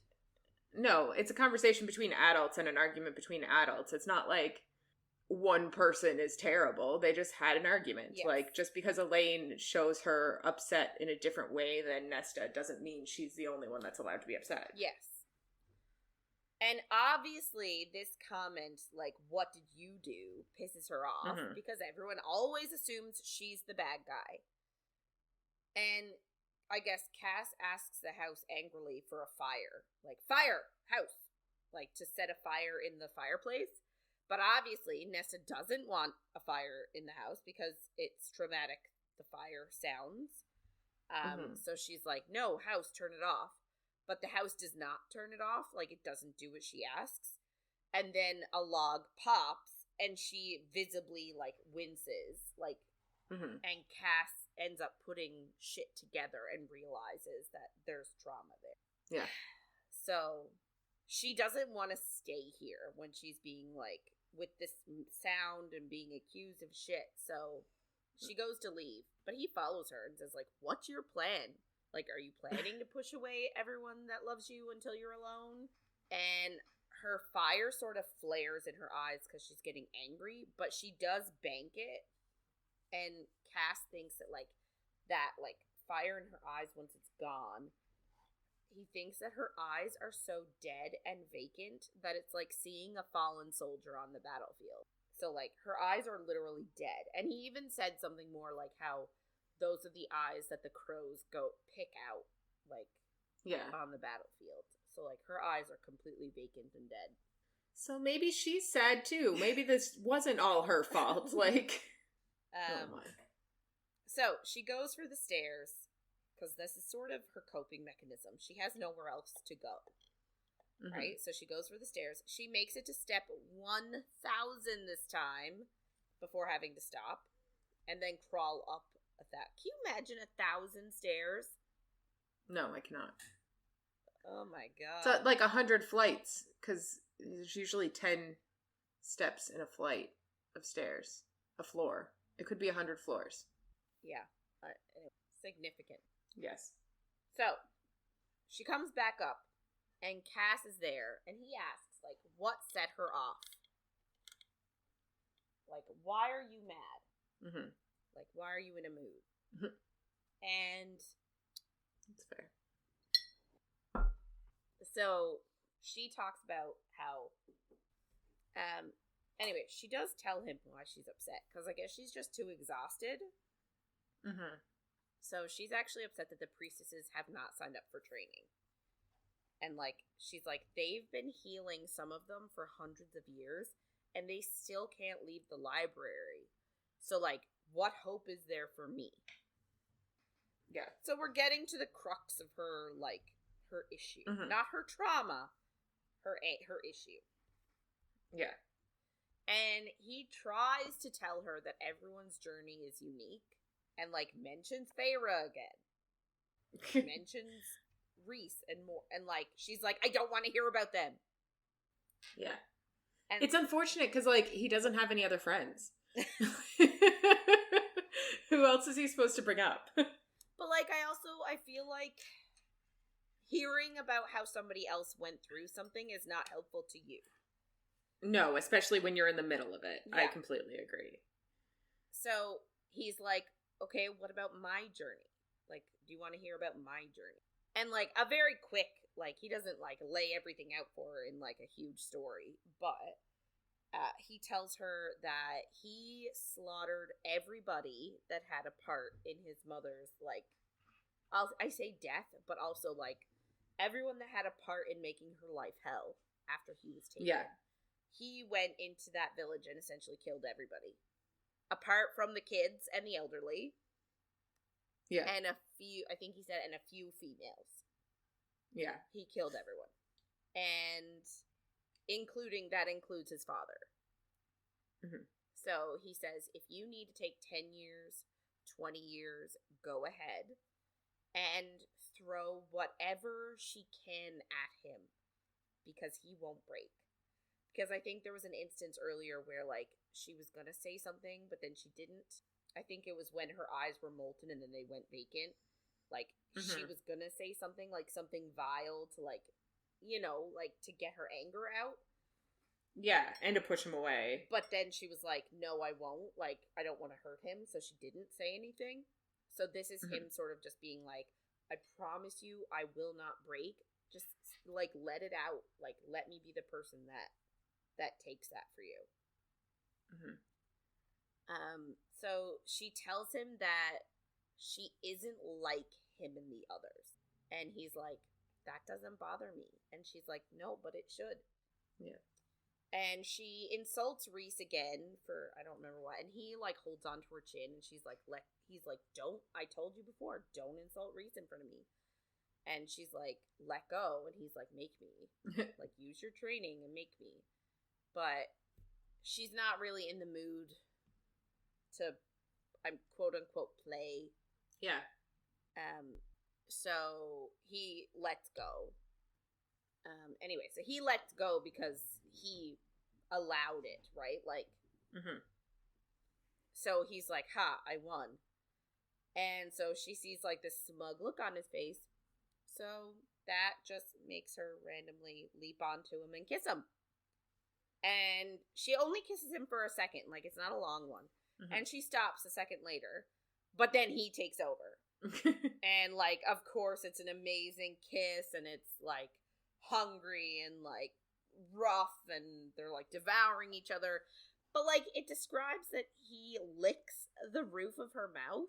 No, it's a conversation between adults and an argument between adults. It's not like one person is terrible. They just had an argument. Yes. Like, just because Elaine shows her upset in a different way than Nesta doesn't mean she's the only one that's allowed to be upset. Yes. And obviously, this comment, like, what did you do, pisses her off, because everyone always assumes she's the bad guy. And I guess Cass asks the house angrily for a fire. Like, fire! House! Like, to set a fire in the fireplace. But obviously, Nesta doesn't want a fire in the house because it's traumatic, the fire sounds. So she's like, no, house, turn it off. But the house does not turn it off. Like, it doesn't do what she asks. And then a log pops, and she visibly, like, winces. Like, and Cass ends up putting shit together and realizes that there's trauma there. Yeah. So she doesn't want to stay here when she's being, like, with this sound and being accused of shit. So she goes to leave. But he follows her and says, like, what's your plan? Like, are you planning to push away everyone that loves you until you're alone? And her fire sort of flares in her eyes because she's getting angry, but she does bank it. And Cass thinks that, like, fire in her eyes once it's gone, he thinks that her eyes are so dead and vacant that it's like seeing a fallen soldier on the battlefield. So, like, her eyes are literally dead. And he even said something more like how those are the eyes that the crows go pick out, like, on the battlefield. So, like, her eyes are completely vacant and dead. So maybe she's sad, too. Maybe this wasn't all her fault. Like, oh my. So, she goes for the stairs, because this is sort of her coping mechanism. She has nowhere else to go. Right? So she goes for the stairs. She makes it to step 1,000 this time, before having to stop, and then crawl up that. Can you imagine 1,000 stairs? No, I cannot. Oh my god. So, like 100 flights, because there's usually 10 steps in a flight of stairs. A floor. It could be 100 floors. Yeah. Anyway, significant. Yes. So, she comes back up, and Cass is there, and he asks, like, what set her off? Like, why are you mad? Mm-hmm. Like, why are you in a mood? Mm-hmm. And that's fair. So she talks about how, anyway, she does tell him why she's upset, because I guess she's just too exhausted. Mm-hmm. So she's actually upset that the priestesses have not signed up for training. And, like, she's like, they've been healing some of them for hundreds of years, and they still can't leave the library. So, like, what hope is there for me? Yeah. So we're getting to the crux of her, like, her issue. Mm-hmm. Not her trauma, her issue. Yeah. And he tries to tell her that everyone's journey is unique, and, like, mentions Feyre again. Mentions Reese and more, and, like, she's like, I don't want to hear about them. Yeah. And it's unfortunate because, like, he doesn't have any other friends. Who else is he supposed to bring up? But, like, I feel like hearing about how somebody else went through something is not helpful to you. No, especially when you're in the middle of it. Yeah. I completely agree. So he's like, okay, what about my journey? Like, do you want to hear about my journey? And, like, a very quick, like, he doesn't, like, lay everything out for her in, like, a huge story, but he tells her that he slaughtered everybody that had a part in his mother's, like, I say death, but also, like, everyone that had a part in making her life hell after he was taken. Yeah. He went into that village and essentially killed everybody. Apart from the kids and the elderly. Yeah. And a few, I think he said, and a few females. Yeah. He killed everyone. And that includes his father. Mm-hmm. So he says, if you need to take 10 years, 20 years, go ahead and throw whatever she can at him, because he won't break. Because I think there was an instance earlier where, like, she was gonna say something, but then she didn't. I think it was when her eyes were molten and then they went vacant. Like, she was gonna say something, like, something vile to, like, you know, like, to get her anger out. Yeah, and to push him away. But then she was like, no, I won't. Like, I don't want to hurt him, so she didn't say anything. So this is him sort of just being like, I promise you I will not break. Just, like, let it out. Like, let me be the person that takes that for you. Mm-hmm. So she tells him that she isn't like him and the others. And he's like, that doesn't bother me. And she's like, no, but it should. Yeah. And she insults Reese again for, I don't remember why. And he, like, holds on to her chin, and he's like, don't, I told you before, don't insult Reese in front of me. And she's like, let go. And he's like, make me. Like, use your training and make me. But she's not really in the mood to, I'm quote unquote, play. Yeah. So he lets go. Anyway, so he lets go because he allowed it, right? Like, so he's like, ha, I won. And so she sees, like, this smug look on his face. So that just makes her randomly leap onto him and kiss him. And she only kisses him for a second. Like, it's not a long one. And she stops a second later. But then he takes over. And, like, of course, it's an amazing kiss. And it's, like, hungry and, like, rough. And they're, like, devouring each other. But, like, it describes that he licks the roof of her mouth.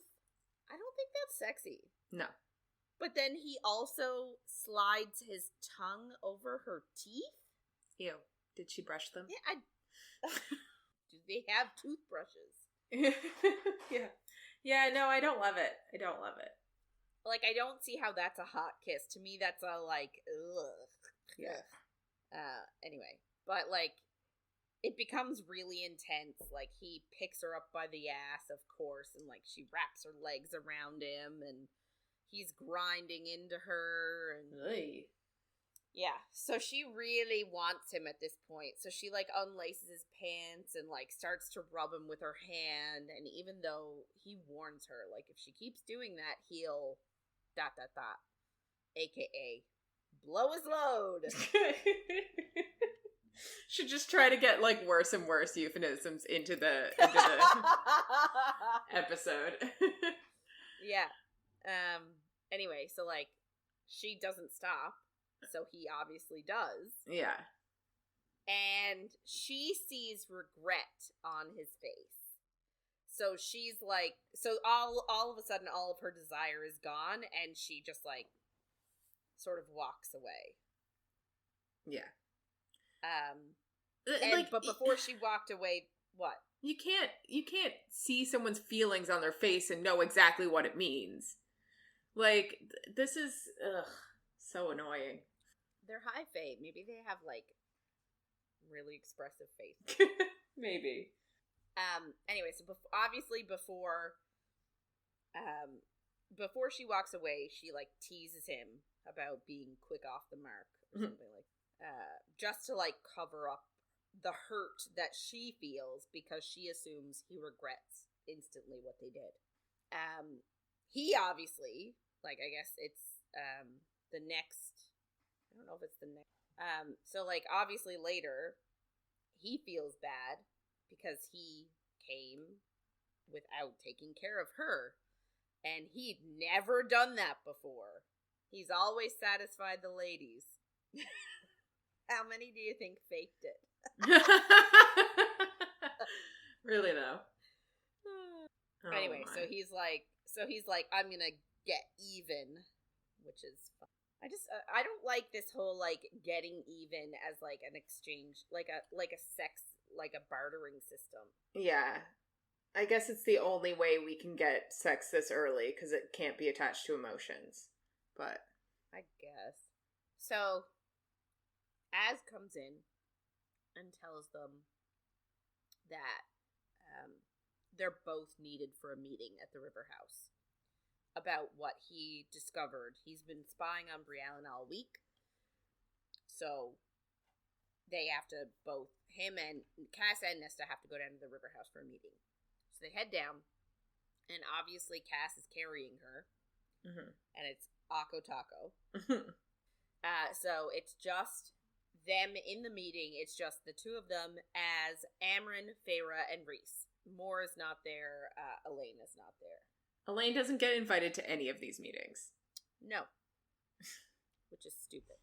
I don't think that's sexy. No. But then he also slides his tongue over her teeth. Ew. Did she brush them? Yeah, do they have toothbrushes? Yeah. Yeah, no, I don't love it. Like, I don't see how that's a hot kiss. To me, that's a, like, ugh. Yeah. Anyway. But, like, it becomes really intense. Like, he picks her up by the ass, of course, and, like, she wraps her legs around him, and he's grinding into her, and... Oy. Yeah, so she really wants him at this point. So she, like, unlaces his pants and, like, starts to rub him with her hand. And even though he warns her, like, if she keeps doing that, he'll ... AKA blow his load. Should just try to get, like, worse and worse euphemisms into the episode. Yeah. Anyway, so, like, she doesn't stop. So he obviously does. Yeah. And she sees regret on his face. So she's like, so all of a sudden, all of her desire is gone, and she just, like, sort of walks away. Yeah. But before she walked away, what? You can't see someone's feelings on their face and know exactly what it means. Like, this is, so annoying. They're high fae. Maybe they have, like, really expressive faces. Maybe. Anyway, so before she walks away, she, like, teases him about being quick off the mark or something like, just to, like, cover up the hurt that she feels because she assumes he regrets instantly what they did. He obviously, like, I guess it's the next. I don't know if it's the next. So, like, obviously later, he feels bad because he came without taking care of her. And he'd never done that before. He's always satisfied the ladies. How many do you think faked it? Really, though? Anyway, so he's like, I'm gonna get even, which is fun. I don't like this whole, like, getting even as, like, an exchange, like a sex, like a bartering system. Yeah. I guess it's the only way we can get sex this early, because it can't be attached to emotions. But I guess. So, Az comes in and tells them that they're both needed for a meeting at the River House about what he discovered. He's been spying on Briellen all week. So they have to him and Cass and Nesta have to go down to the River House for a meeting. So they head down, and obviously Cass is carrying her, and it's Akko Taco. So it's just them in the meeting. It's just the two of them as Amryn, Feyre, and Rhys. Moore is not there. Elaine is not there. Elaine doesn't get invited to any of these meetings. No. Which is stupid.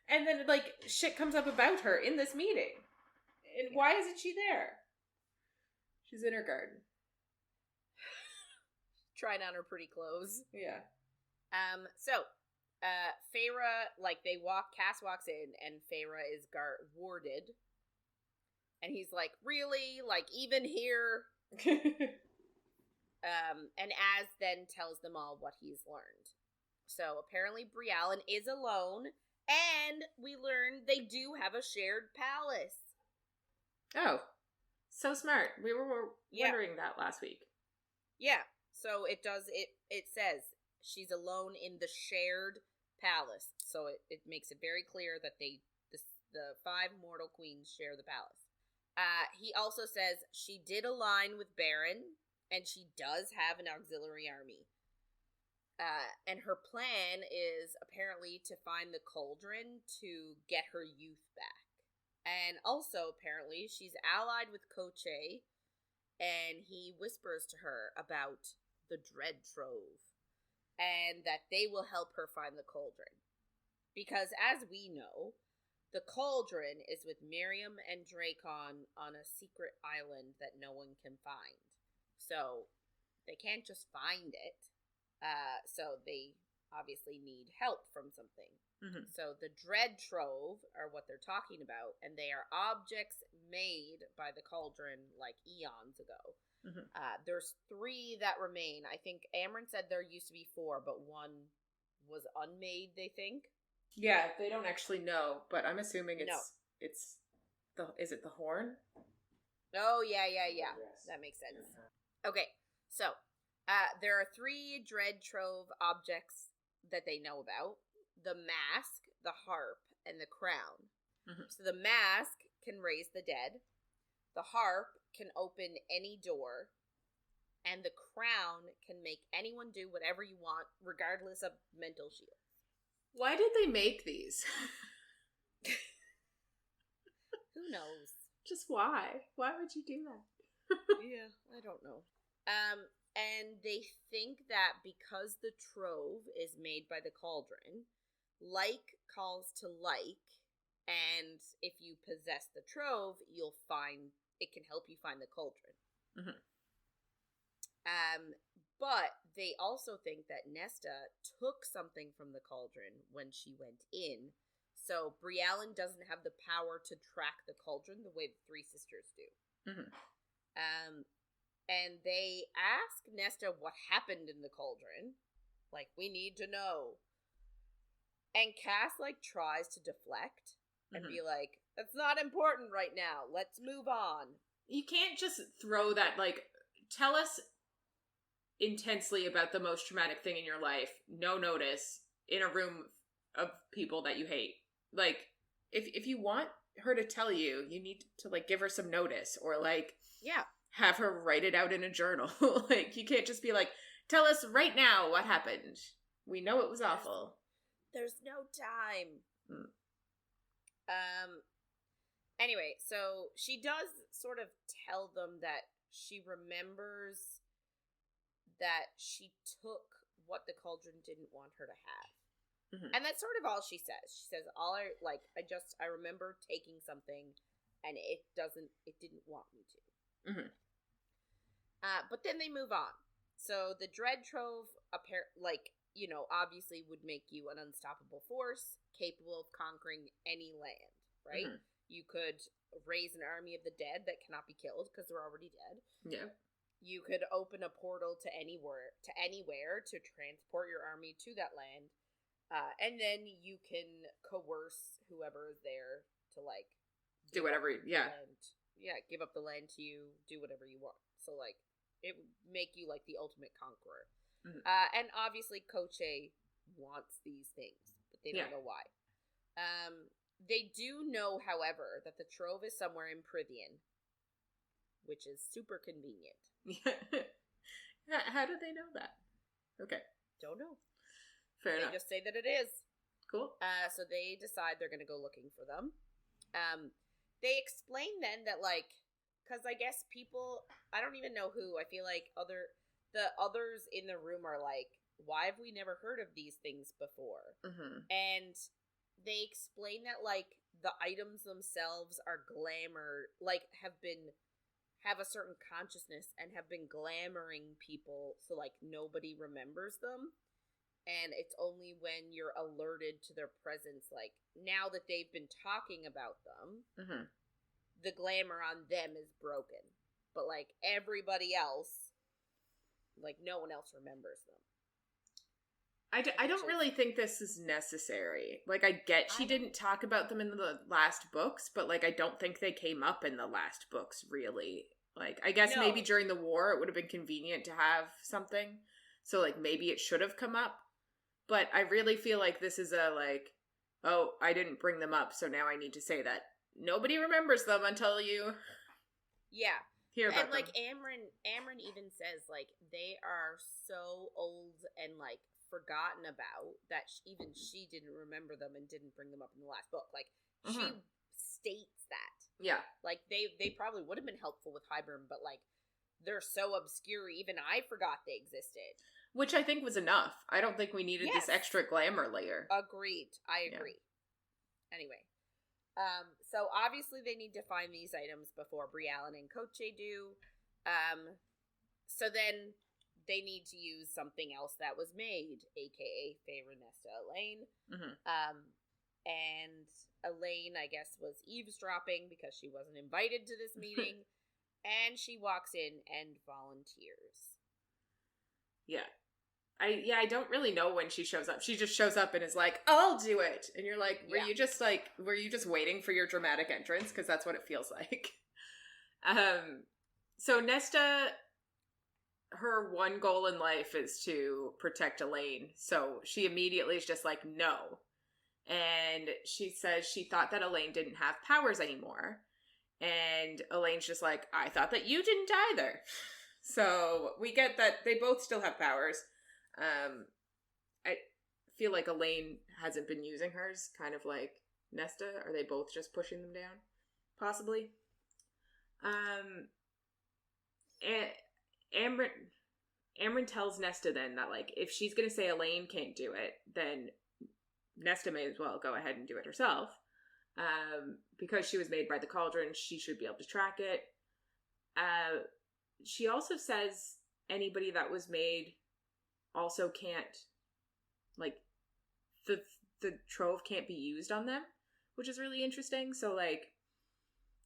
And then, like, shit comes up about her in this meeting. And why isn't she there? She's in her garden. Trying on her pretty clothes. Yeah. So, Feyre, like, Cass walks in, and Feyre is warded. And he's like, really? Like, even here? And Az then tells them all what he's learned. So apparently Briellen is alone, and we learn they do have a shared palace. Oh, so smart. We were wondering that last week. Yeah, so it says she's alone in the shared palace. So it makes it very clear that the 5 mortal queens share the palace. He also says she did align with Baron, and she does have an auxiliary army. And her plan is apparently to find the cauldron to get her youth back. And also, apparently, she's allied with Koche, and he whispers to her about the Dread Trove, and that they will help her find the cauldron. Because, as we know, the cauldron is with Miriam and Dracon on a secret island that no one can find. So, they can't just find it. So they obviously need help from something. Mm-hmm. So the Dread Trove are what they're talking about, and they are objects made by the cauldron like eons ago. Mm-hmm. There's 3 that remain. I think Amryn said there used to be 4, but 1 was unmade, they think. Yeah, they don't actually know, but I'm assuming is it the horn? Oh, yeah. That makes sense. Okay, so there are 3 Dread Trove objects that they know about: the mask, the harp, and the crown. Mm-hmm. So the mask can raise the dead, the harp can open any door, and the crown can make anyone do whatever you want, regardless of mental shield. Why did they make these? Who knows? Just why? Why would you do that? Yeah, I don't know. And they think that because the trove is made by the cauldron, like calls to like, and if you possess the trove, it can help you find the cauldron. Mm-hmm. But they also think that Nesta took something from the cauldron when she went in, so Brialyn doesn't have the power to track the cauldron the way the three sisters do. Mm-hmm. And they ask Nesta what happened in the cauldron. Like, we need to know. And Cass, like, tries to deflect and be like, that's not important right now. Let's move on. You can't just throw that, like, tell us intensely about the most traumatic thing in your life, no notice, in a room of people that you hate. Like, if you want her to tell you, you need to, like, give her some notice, or, like, yeah, have her write it out in a journal. Like, you can't just be like, tell us right now what happened. We know it was awful. There's no time. Anyway, so she does sort of tell them that she remembers that she took what the cauldron didn't want her to have. Mm-hmm. And that's sort of all she says. She says, I remember taking something and it didn't want me to. Mm-hmm. But then they move on. So the Dread Trove, obviously would make you an unstoppable force, capable of conquering any land, right? Mm-hmm. You could raise an army of the dead that cannot be killed because they're already dead. Yeah. You could open a portal to anywhere to transport your army to that land. And then you can coerce whoever is there to, like, do whatever, yeah. Give up the land to you, do whatever you want. So, like, it would make you, like, the ultimate conqueror. Mm-hmm. And obviously, Koche wants these things, but they don't know why. They do know, however, that the trove is somewhere in Prithian, which is super convenient. How do they know that? Okay. Don't know. Fair enough. They just say that it is. Cool. So they decide they're going to go looking for them. They explain then that, like, because I guess people, I don't even know who, I feel like the others in the room are like, why have we never heard of these things before? Mm-hmm. And they explain that, like, the items themselves are glamour, like, have a certain consciousness and have been glamoring people, so, like, nobody remembers them. And it's only when you're alerted to their presence, like, now that they've been talking about them, mm-hmm. the glamour on them is broken. But, like, everybody else, like, no one else remembers them. I don't really think this is necessary. Like, I get she didn't talk about them in the last books, but, like, I don't think they came up in the last books, really. Like, I guess maybe during the war it would have been convenient to have something. So, like, maybe it should have come up. But I really feel like this is a, like, oh, I didn't bring them up, so now I need to say that. Nobody remembers them until you hear about them. And, like, Amryn even says, like, they are so old and, like, forgotten about that even she didn't remember them and didn't bring them up in the last book. Like, mm-hmm. She states that. Yeah. Like, they probably would have been helpful with Hybern, but, like, they're so obscure, even I forgot they existed. Which I think was enough. I don't think we needed this extra glamour layer. Agreed. I agree. Yeah. Anyway. So obviously they need to find these items before Brialyn and Koche do. So then they need to use something else that was made, aka Feyre, Nesta, Elaine. Mm-hmm. And Elaine, I guess, was eavesdropping because she wasn't invited to this meeting. And she walks in and volunteers. Yeah. I don't really know when she shows up. She just shows up and is like, I'll do it. And you're like, were you just waiting for your dramatic entrance? Because that's what it feels like. So Nesta, her one goal in life is to protect Elaine. So she immediately is just like, no. And she says she thought that Elaine didn't have powers anymore. And Elaine's just like, I thought that you didn't either. So we get that they both still have powers. I feel like Elaine hasn't been using hers, kind of like Nesta. Are they both just pushing them down? Possibly. Amren tells Nesta then that, like, if she's going to say Elaine can't do it, then Nesta may as well go ahead and do it herself. Because she was made by the cauldron, she should be able to track it. She also says anybody that was made also can't, like, the trove can't be used on them, which is really interesting. So, like,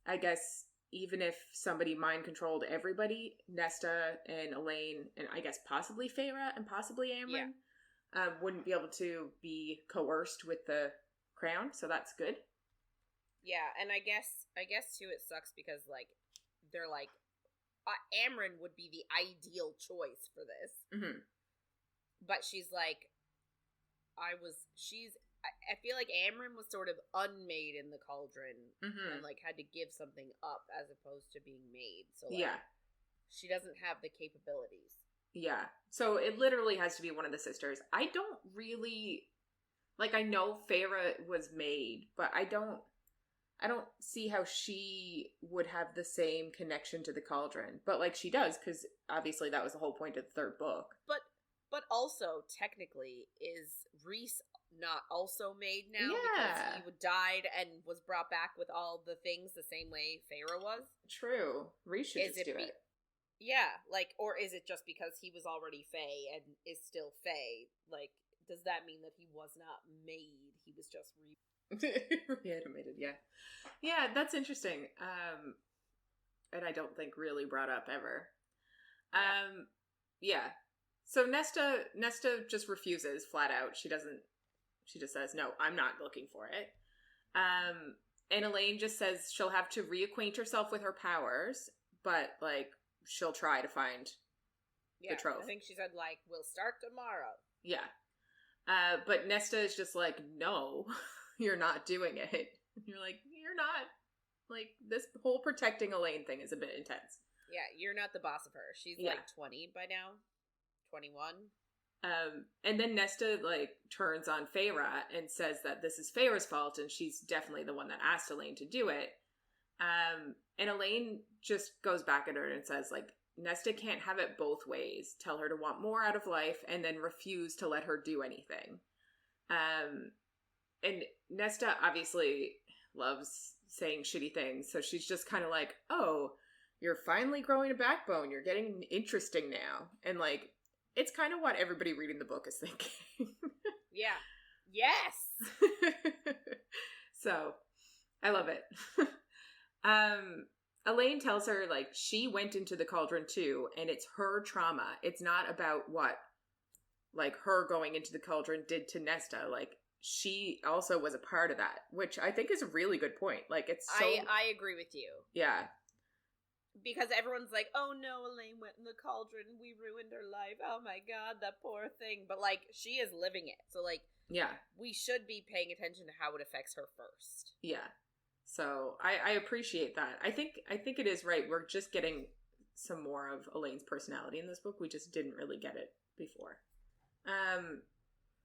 I guess even if somebody mind controlled everybody, Nesta and Elaine, and I guess possibly Feyre and possibly Amren, wouldn't be able to be coerced with the crown. So that's good. Yeah, and I guess too, it sucks because, like, they're like, Amren would be the ideal choice for this. Mm-hmm. But she's like, I feel like Amren was sort of unmade in the cauldron, mm-hmm. and, like, had to give something up as opposed to being made. So, like, yeah, she doesn't have the capabilities. Yeah. So it literally has to be one of the sisters. I don't really, like, I know Feyre was made, but I don't see how she would have the same connection to the cauldron. But, like, she does, because obviously that was the whole point of the third book. But also, technically, is Rhys not also made now? Yeah. Because he died and was brought back with all the things the same way Feyre was? True. Rhys should just do it. Yeah, like, or is it just because he was already Fae and is still Fae? Like, does that mean that he was not made? He was just reanimated, yeah. Yeah, that's interesting. And I don't think really brought up ever. Yeah. So Nesta just refuses flat out. She just says, no, I'm not looking for it. And Elaine just says she'll have to reacquaint herself with her powers, but, like, she'll try to find the trove. I think she said, like, we'll start tomorrow. Yeah. But Nesta is just like, no, you're not doing it. And you're like, you're not. Like, this whole protecting Elaine thing is a bit intense. Yeah, you're not the boss of her. She's, like, 20 by now. 21. And then Nesta, like, turns on Feyre and says that this is Feyre's fault and she's definitely the one that asked Elaine to do it. And Elaine just goes back at her and says, like, Nesta can't have it both ways. Tell her to want more out of life and then refuse to let her do anything. And Nesta obviously loves saying shitty things, so she's just kind of like, oh, you're finally growing a backbone. You're getting interesting now. And, like, it's kind of what everybody reading the book is thinking. Yeah. Yes! So, I love it. Elaine tells her, like, she went into the cauldron too, and it's her trauma. It's not about what, like, her going into the cauldron did to Nesta. Like, she also was a part of that, which I think is a really good point. Like, it's so... I agree with you. Yeah. Because everyone's like, oh no, Elaine went in the cauldron, we ruined her life, oh my god, that poor thing. But, like, she is living it. So, like, yeah, we should be paying attention to how it affects her first. Yeah. So, I appreciate that. I think it is right. We're just getting some more of Elaine's personality in this book. We just didn't really get it before.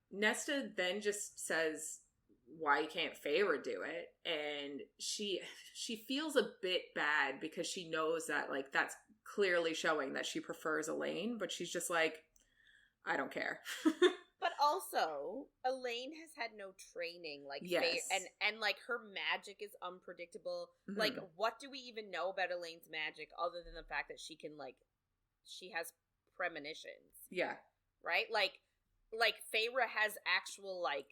Nesta then just says, why can't Feyre do it? And she feels a bit bad because she knows that, like, that's clearly showing that she prefers Elaine, but she's just like, I don't care. But also, Elaine has had no training, like, yes. and like, her magic is unpredictable. Mm-hmm. Like, what do we even know about Elaine's magic other than the fact that she can, like, she has premonitions? Yeah. Right? Like Feyre has actual, like,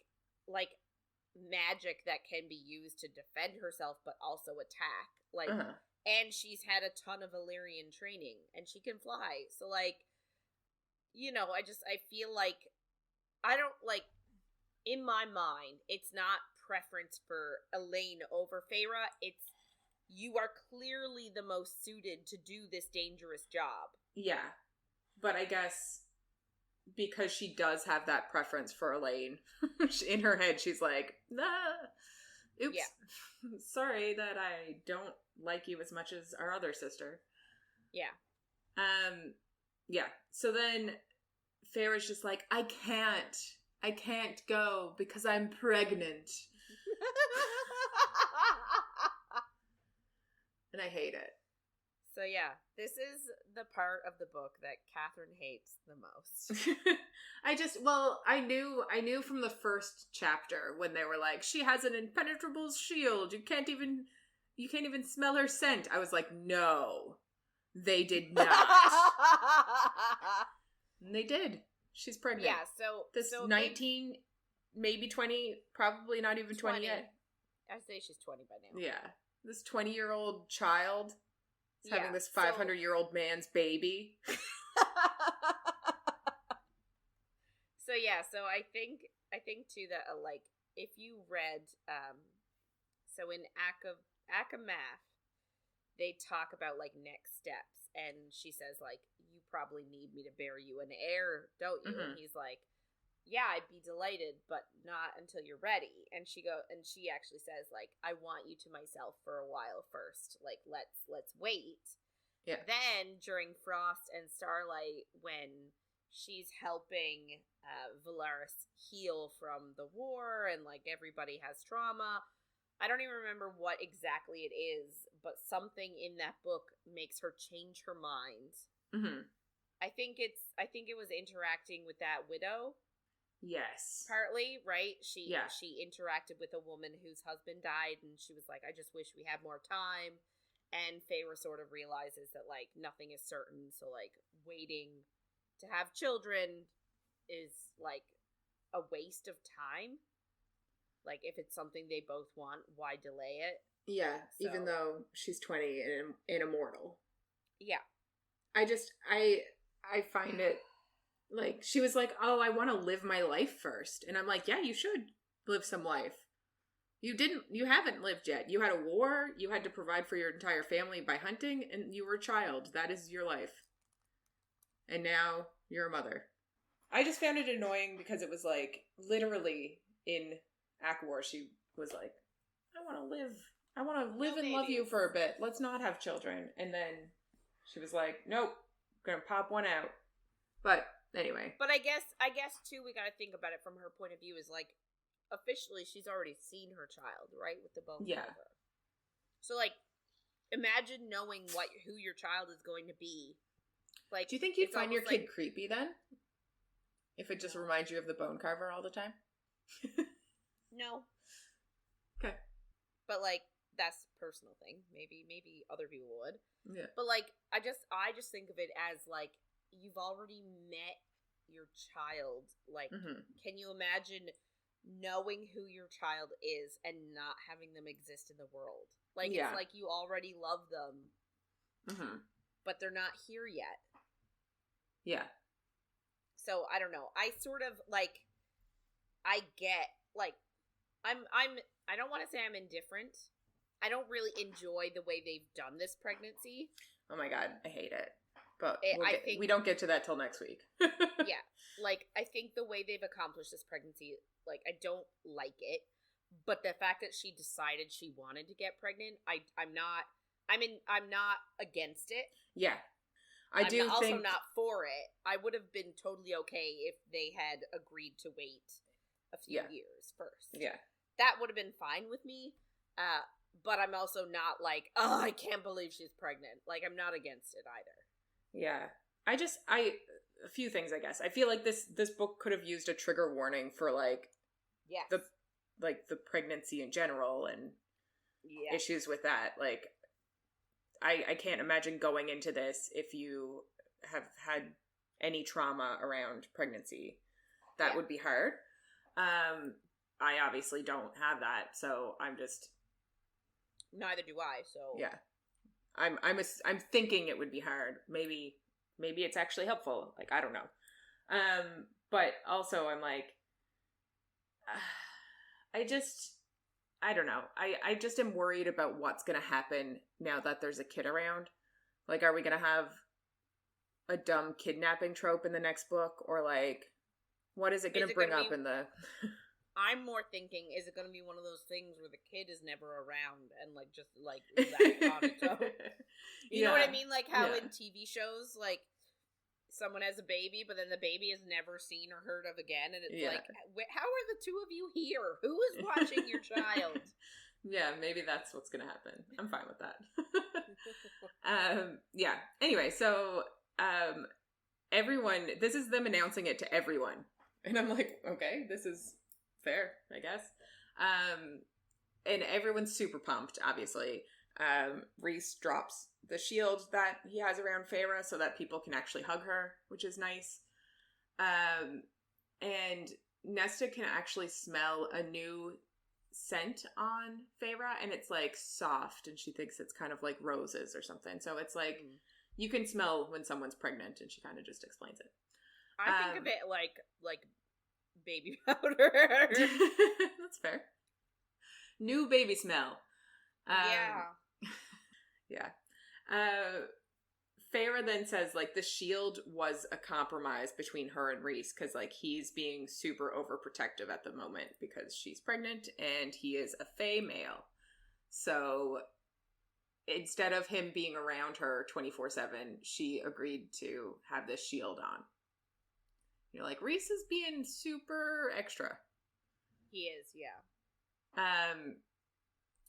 magic that can be used to defend herself, but also attack. Like, and she's had a ton of Illyrian training, and she can fly. So, like, you know, I feel like, I don't, like, in my mind, it's not preference for Elaine over Feyre. It's, you are clearly the most suited to do this dangerous job. Yeah. But I guess because she does have that preference for Elaine. In her head, she's like, oops. Yeah. Sorry that I don't like you as much as our other sister. Yeah. Yeah. So then Farrah's just like, I can't go because I'm pregnant. And I hate it. So yeah, this is the part of the book that Catherine hates the most. I knew from the first chapter when they were like, she has an impenetrable shield. You can't even smell her scent. I was like, no, they did not. And they did. She's pregnant. Yeah, so 19, maybe 20, probably not even 20 yet. I'd say she's 20 by now. Yeah. This 20-year-old child is having this 500-year-old man's baby. So I think too that like if you read so in ACOSF they talk about like next steps, and she says like, you probably need me to bear you an heir, don't you? Mm-hmm. And he's like, yeah, I'd be delighted, but not until you're ready. And she actually says like, I want you to myself for a while first. Like, let's wait. Yeah. Then during Frost and Starlight, when she's helping Valeris heal from the war and like everybody has trauma, I don't even remember what exactly it is, but something in that book makes her change her mind. Mm-hmm. I think it was interacting with that widow. Yes. Partly, right? She interacted with a woman whose husband died, and she was like, I just wish we had more time. And Feyre sort of realizes that, like, nothing is certain, so, like, waiting to have children is, like, a waste of time. Like, if it's something they both want, why delay it? Yeah, so, even though she's 20 and immortal. Yeah. I find it, like, she was like, oh, I want to live my life first. And I'm like, yeah, you should live some life. You haven't lived yet. You had a war, you had to provide for your entire family by hunting, and you were a child. That is your life. And now you're a mother. I just found it annoying because it was like, literally in ACOWAR, she was like, I want to live and love you for a bit. Let's not have children. And then she was like, nope, I'm gonna pop one out. But anyway. But I guess too, we gotta think about it from her point of view is like, officially she's already seen her child, right? With the bone carver. So like, imagine knowing who your child is going to be. Like, do you think you'd find your kid creepy then? If it just reminds you of the bone carver all the time? No. Okay. But like, that's a personal thing. Maybe other people would. Yeah. But like, I just think of it as like, you've already met your child. Like, Can you imagine knowing who your child is and not having them exist in the world? Like, It's like you already love them, but they're not here yet. Yeah. So I don't know. I sort of like, I get like, I don't want to say I'm indifferent. I don't really enjoy the way they've done this pregnancy. Oh my god, I hate it. But think we don't get to that till next week. Yeah. Like, I think the way they've accomplished this pregnancy, like, I don't like it. But the fact that she decided she wanted to get pregnant, I'm not against it. Yeah. I'm also not for it. I would have been totally okay if they had agreed to wait a few years first. Yeah. That would have been fine with me. But I'm also not like, oh, I can't believe she's pregnant. Like, I'm not against it either. Yeah. A few things, I guess. I feel like this book could have used a trigger warning for, like, the pregnancy in general and issues with that. Like, I can't imagine going into this if you have had any trauma around pregnancy. That would be hard. I obviously don't have that, so I'm just... Neither do I, so... Yeah. I'm thinking it would be hard. Maybe it's actually helpful. Like, I don't know. But also I'm like, I don't know. I just am worried about what's going to happen now that there's a kid around. Like, are we going to have a dumb kidnapping trope in the next book, or like what is it going to bring up in the I'm more thinking, is it going to be one of those things where the kid is never around and like just like that on its own? You know what I mean? Like how in TV shows, like someone has a baby, but then the baby is never seen or heard of again, and it's like, how are the two of you here? Who is watching your child? Yeah, maybe that's what's gonna happen. I'm fine with that. Yeah. Anyway, so everyone, this is them announcing it to everyone, and I'm like, okay, this is fair, I guess. And everyone's super pumped. Obviously, Rhys drops the shield that he has around Feyre so that people can actually hug her, which is nice. And Nesta can actually smell a new scent on Feyre, and it's like soft, and she thinks it's kind of like roses or something. So it's like you can smell when someone's pregnant, and she kind of just explains it. I think of it like baby powder. That's fair. New baby smell. Yeah. Feyre then says, like, the shield was a compromise between her and Rhys, because, like, he's being super overprotective at the moment because she's pregnant and he is a Fey male. So instead of him being around her 24/7, she agreed to have this shield on. You're like, Rhys is being super extra. He is, yeah.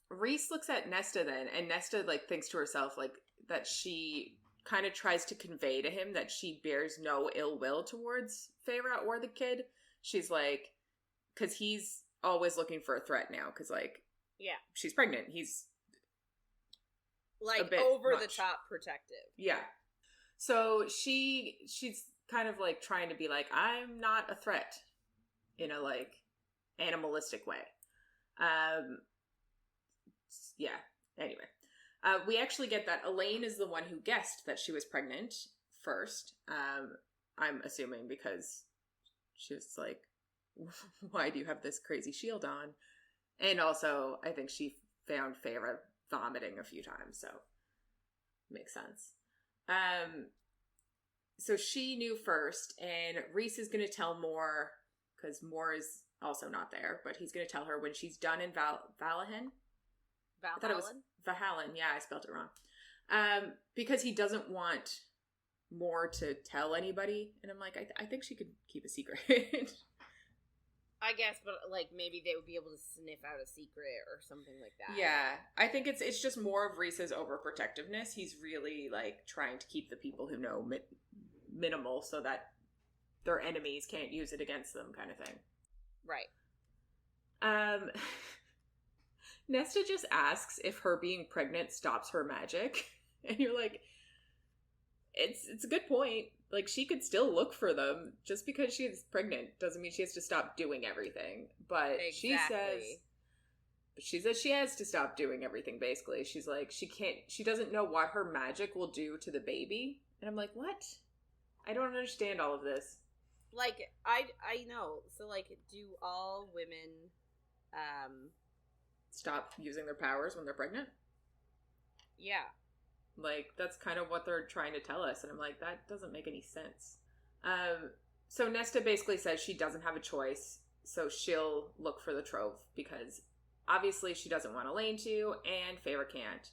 Rhys looks at Nesta then, and Nesta, like, thinks to herself, like, that she kind of tries to convey to him that she bears no ill will towards Feyre or the kid. She's like, because he's always looking for a threat now, because, like, she's pregnant. He's like over the top protective. Yeah. So she's kind of like trying to be like, I'm not a threat in a like animalistic way. Yeah. Anyway, we actually get that Elaine is the one who guessed that she was pregnant first. I'm assuming because she was like, why do you have this crazy shield on? And also, I think she found Feyre vomiting a few times, so makes sense. So she knew first, and Rhys is going to tell Moore, because Moore is also not there, but he's going to tell her when she's done in Valahalla. I thought it was Valhalla. Yeah, I spelled it wrong. Because he doesn't want Moore to tell anybody, and I'm like, I think she could keep a secret. I guess, but like maybe they would be able to sniff out a secret or something like that. Yeah, I think it's just more of Rhys's overprotectiveness. He's really like trying to keep the people who know minimal so that their enemies can't use it against them, kind of thing. Right. Nesta just asks if her being pregnant stops her magic, and you're like, it's a good point. Like, she could still look for them. Just because she's pregnant doesn't mean she has to stop doing everything. But exactly. she says she has to stop doing everything, basically. She's like, she doesn't know what her magic will do to the baby. And I'm like, what? I don't understand all of this. Like, I know. So, like, do all women, stop using their powers when they're pregnant? Yeah. Like, that's kind of what they're trying to tell us. And I'm like, that doesn't make any sense. So Nesta basically says she doesn't have a choice. So she'll look for the trove because obviously she doesn't want Elaine to, and Feyre can't.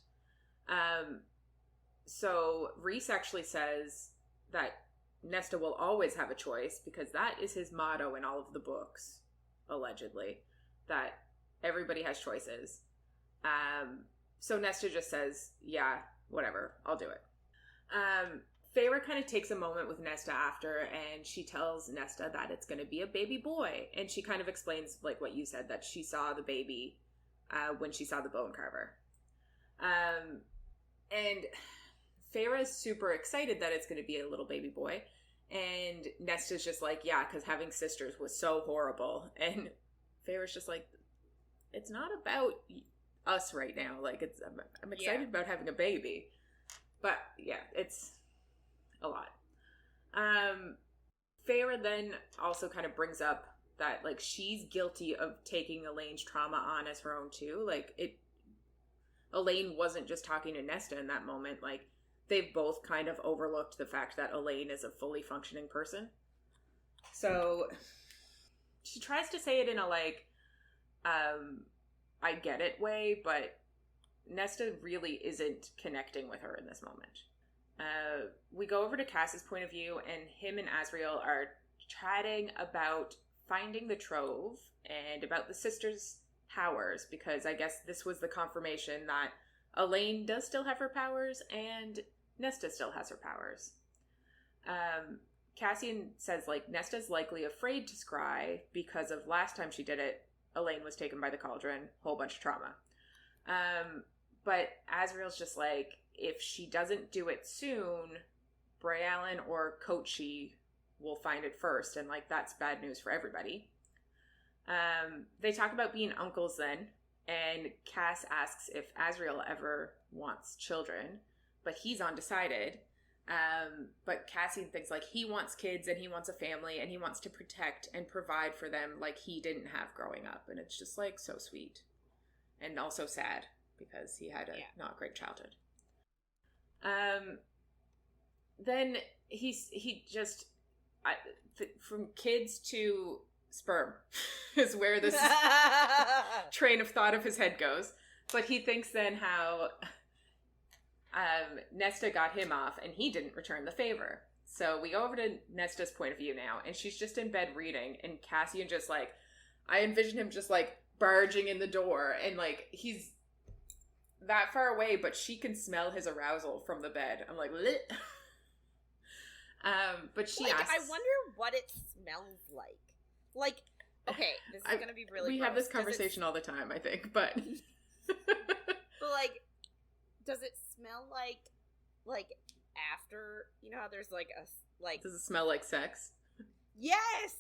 So Rhys actually says that Nesta will always have a choice because that is his motto in all of the books, allegedly, that everybody has choices. So Nesta just says, yeah, whatever, I'll do it. Feyre kind of takes a moment with Nesta after, and she tells Nesta that it's going to be a baby boy. And she kind of explains, like what you said, that she saw the baby when she saw the bone carver. And Feyre is super excited that it's going to be a little baby boy. And Nesta's just like, yeah, because having sisters was so horrible. And Feyre's just like, it's not about us right now. Like, I'm excited about having a baby. But yeah, it's a lot. Feyre then also kind of brings up that, like, she's guilty of taking Elaine's trauma on as her own too. Like, Elaine wasn't just talking to Nesta in that moment. Like, they've both kind of overlooked the fact that Elaine is a fully functioning person. So she tries to say it in a like, I get it way, but Nesta really isn't connecting with her in this moment. We go over to Cass's point of view, and him and Asriel are chatting about finding the trove and about the sisters' powers, because I guess this was the confirmation that Elaine does still have her powers and Nesta still has her powers. Cassian says, like, Nesta's likely afraid to scry because of last time she did it, Elaine was taken by the cauldron, whole bunch of trauma. But Asriel's just like, if she doesn't do it soon, Braelyn or Kochi will find it first, and like that's bad news for everybody. They talk about being uncles then, and Cass asks if Asriel ever wants children, but he's undecided. But Cassian thinks like he wants kids and he wants a family and he wants to protect and provide for them like he didn't have growing up, and it's just like so sweet and also sad because he had a not great childhood. Then he just from kids to sperm is where this train of thought of his head goes. But he thinks then how Nesta got him off and he didn't return the favor. So we go over to Nesta's point of view now, and she's just in bed reading, and Cassian just like, I envision him just like barging in the door, and like he's that far away, but she can smell his arousal from the bed. I'm like, lit. But she asks, I wonder what it smells like. Like, okay, this is gonna be really. We gross. Have this conversation all the time, I think, but but like, does it smell like after, you know how there's like a like? Does it smell like sex? Yes.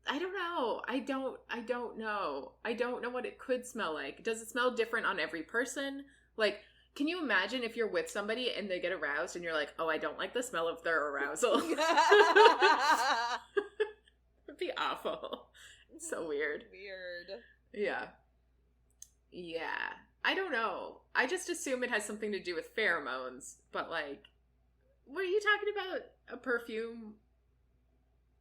I don't know. I don't know. I don't know what it could smell like. Does it smell different on every person? Like, can you imagine if you're with somebody and they get aroused and you're like, oh, I don't like the smell of their arousal? It'd be awful. It's so weird. Weird. Yeah. Yeah. I don't know. I just assume it has something to do with pheromones, but like, what are you talking about? A perfume?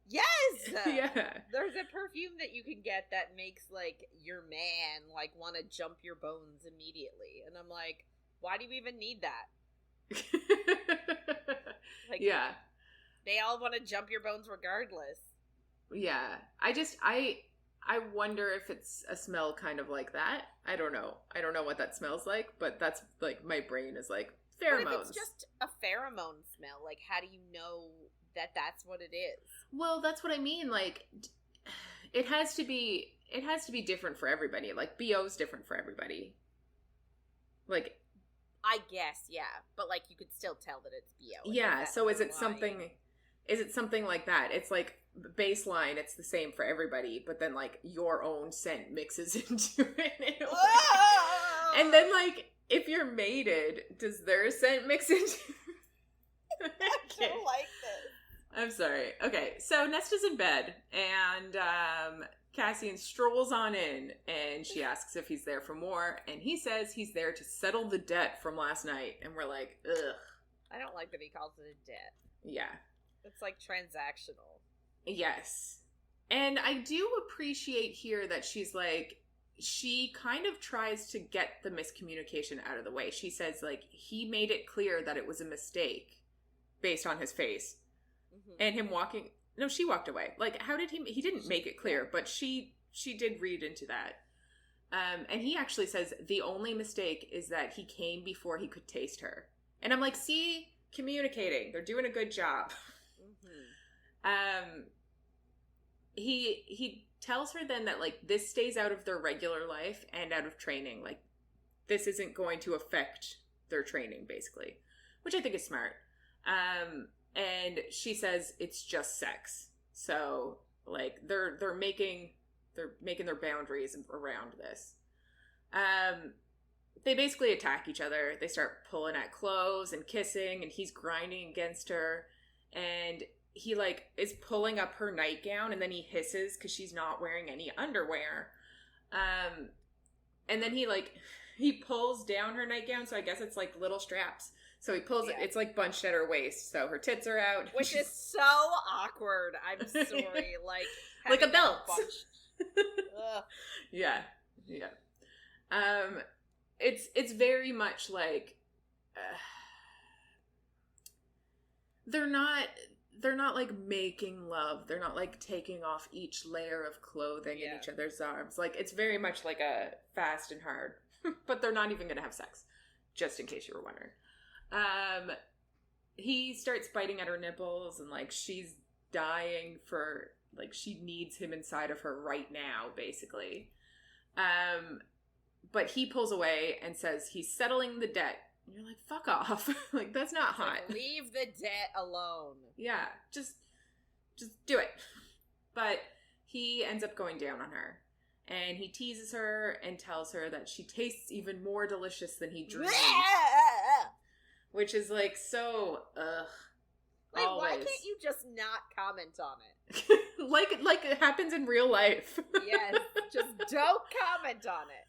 Yes! Yeah. There's a perfume that you can get that makes, like, your man, like, want to jump your bones immediately. And I'm like, why do you even need that? Like, yeah. They all want to jump your bones regardless. Yeah. I wonder if it's a smell kind of like that. I don't know. I don't know what that smells like, but that's, like, my brain is like, pheromones. But if it's just a pheromone smell, like, how do you know that that's what it is? Well, that's what I mean. Like, it has to be different for everybody. Like, BO's different for everybody. Like, I guess, yeah. But, like, you could still tell that it's BO. Yeah, so is it something like that? It's like, baseline, it's the same for everybody, but then, like, your own scent mixes into it in a way. And then, like, if you're mated, does their scent mix into I don't like this. I'm sorry. Okay, so Nesta's in bed, and Cassian strolls on in, and she asks if he's there for more, and he says he's there to settle the debt from last night, and we're like, ugh. I don't like that he calls it a debt. Yeah. It's like transactional. Yes. And I do appreciate here that she's like, she kind of tries to get the miscommunication out of the way. She says, like, he made it clear that it was a mistake based on his face. Mm-hmm. And him walking... No, she walked away. Like, how did he didn't make it clear, but she did read into that. And he actually says the only mistake is that he came before he could taste her. And I'm like, see? Communicating. They're doing a good job. Mm-hmm. He tells her then that, like, this stays out of their regular life and out of training. Like, this isn't going to affect their training, basically. Which I think is smart. And she says it's just sex. So, like, they're making their boundaries around this. They basically attack each other. They start pulling at clothes and kissing, and he's grinding against her. And he, like, is pulling up her nightgown, and then he hisses because she's not wearing any underwear. And then he pulls down her nightgown, so I guess it's, like, little straps. So he pulls it. It's like bunched at her waist, so her tits are out. Which is so awkward. I'm sorry. Like a belt. Yeah. It's very much like they're not like making love. They're not like taking off each layer of clothing in each other's arms. Like it's very much like a fast and hard. But they're not even gonna have sex. Just in case you were wondering. He starts biting at her nipples and like she's dying for like she needs him inside of her right now, basically. But he pulls away and says he's settling the debt. And you're like, fuck off. Like, that's not hot. Like, leave the debt alone. Yeah, just do it. But he ends up going down on her. And he teases her and tells her that she tastes even more delicious than he dreamed. Which is like so, Like, always. why can't you just not comment on it? like it happens in real life. Yes, just don't comment on it.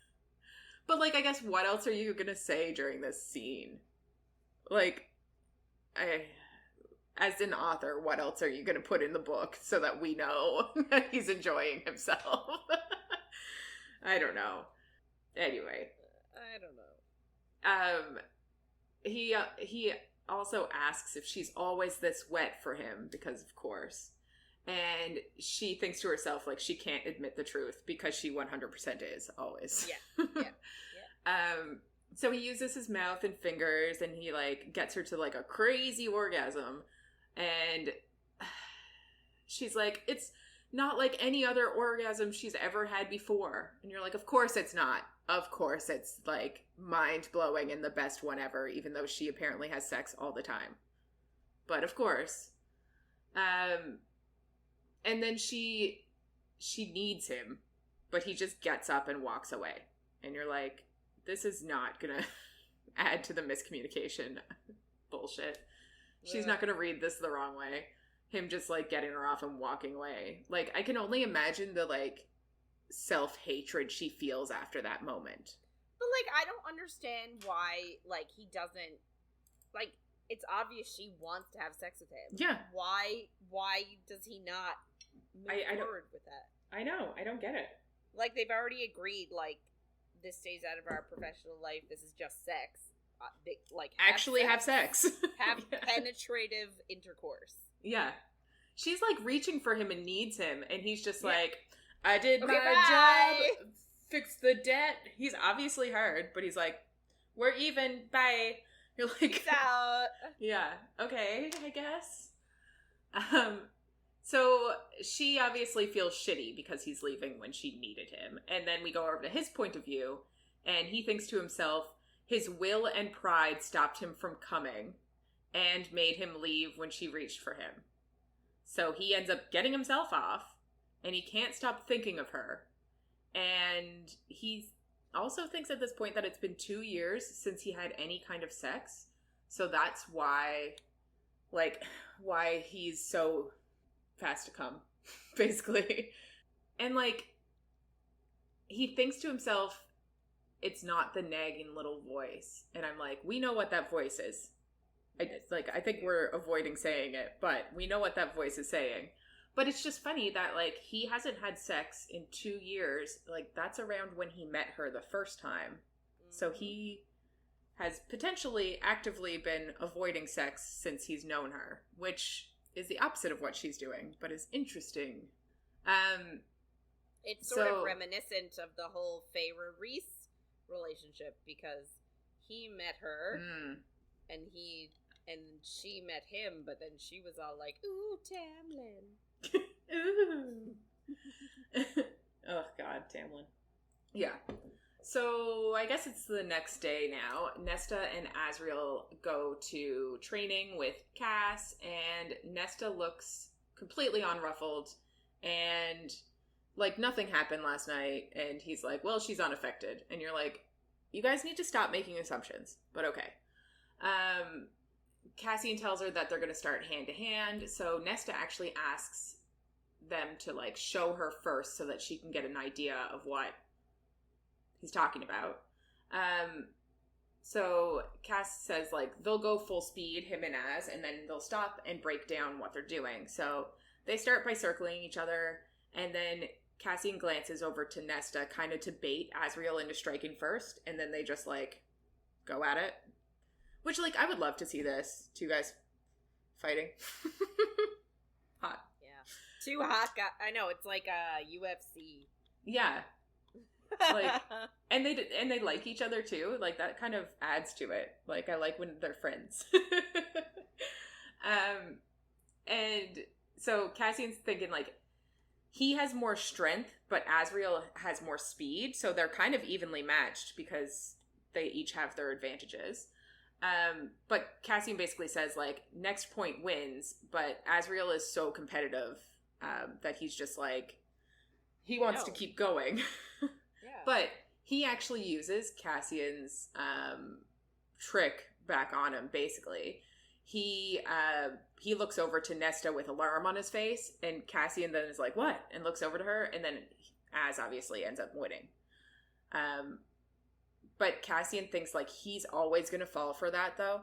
But, like, I guess what else are you gonna say during this scene? Like, as an author, what else are you gonna put in the book so that we know that he's enjoying himself? I don't know. Anyway. I don't know. He also asks if she's always this wet for him, because of course. And she thinks to herself, like, she can't admit the truth because she 100% is, always. Yeah. So he uses his mouth and fingers and he, like, gets her to, like, a crazy orgasm. And she's like, it's not like any other orgasm she's ever had before. And you're like, of course it's not. Of course it's, like, mind-blowing and the best one ever, even though she apparently has sex all the time. But, of course. And then she needs him, but he just gets up and walks away. And you're like, this is not gonna add to the miscommunication bullshit. She's not gonna read this the wrong way. Him just, like, getting her off and walking away. Like, I can only imagine the, like, self-hatred she feels after that moment. But, like, I don't understand why, like, he doesn't, like, it's obvious she wants to have sex with him. Yeah. Why does he not move forward with that? I know. I don't get it. Like, they've already agreed, like, this stays out of our professional life. This is just sex. Have sex. Have penetrative intercourse. Yeah. She's, like, reaching for him and needs him, and he's just like, I did my job, fix the debt. He's obviously hurt, but he's like, we're even, bye. You're like, peace out. Yeah, okay, I guess. So she obviously feels shitty because he's leaving when she needed him. And then we go over to his point of view, and he thinks to himself, his will and pride stopped him from coming and made him leave when she reached for him. So he ends up getting himself off, and he can't stop thinking of her. And he also thinks at this point that it's been 2 years since he had any kind of sex. So that's why he's so fast to come, basically. And, like, he thinks to himself, it's not the nagging little voice. And I'm like, we know what that voice is. I think we're avoiding saying it, but we know what that voice is saying. But it's just funny that, like, he hasn't had sex in 2 years. Like, that's around when he met her the first time. Mm-hmm. So he has potentially actively been avoiding sex since he's known her, which is the opposite of what she's doing, but is interesting. It's sort of reminiscent of the whole Feyre-Reese relationship, because he met her, and she met him, but then she was all like, ooh, Tamlin. Ooh. Oh, God, Tamlin. Yeah. So I guess it's the next day now. Nesta and Asriel go to training with Cass, and Nesta looks completely unruffled, and like nothing happened last night. And he's like, well, she's unaffected. And you're like, you guys need to stop making assumptions, but okay. Cassian tells her that they're going to start hand to hand. So Nesta actually asks them to, like, show her first so that she can get an idea of what he's talking about. So Cass says, like, they'll go full speed, him and Az, and then they'll stop and break down what they're doing. So they start by circling each other, and then Cassian glances over to Nesta, kind of to bait Azriel into striking first, and then they just, like, go at it. Which, like, I would love to see this. Two guys fighting. Hot. Yeah. Two hot guys. I know, it's like a UFC. Yeah. Like, and they like each other too. Like, that kind of adds to it. Like, I like when they're friends. And so Cassian's thinking, like, he has more strength, but Azriel has more speed, so they're kind of evenly matched because they each have their advantages. But Cassian basically says, like, next point wins, but Azriel is so competitive that he's just like, he wants to keep going. Yeah. But he actually uses Cassian's trick back on him, basically. He looks over to Nesta with alarm on his face, and Cassian then is like, what? And looks over to her, and then Az obviously ends up winning. But Cassian thinks, like, he's always going to fall for that, though.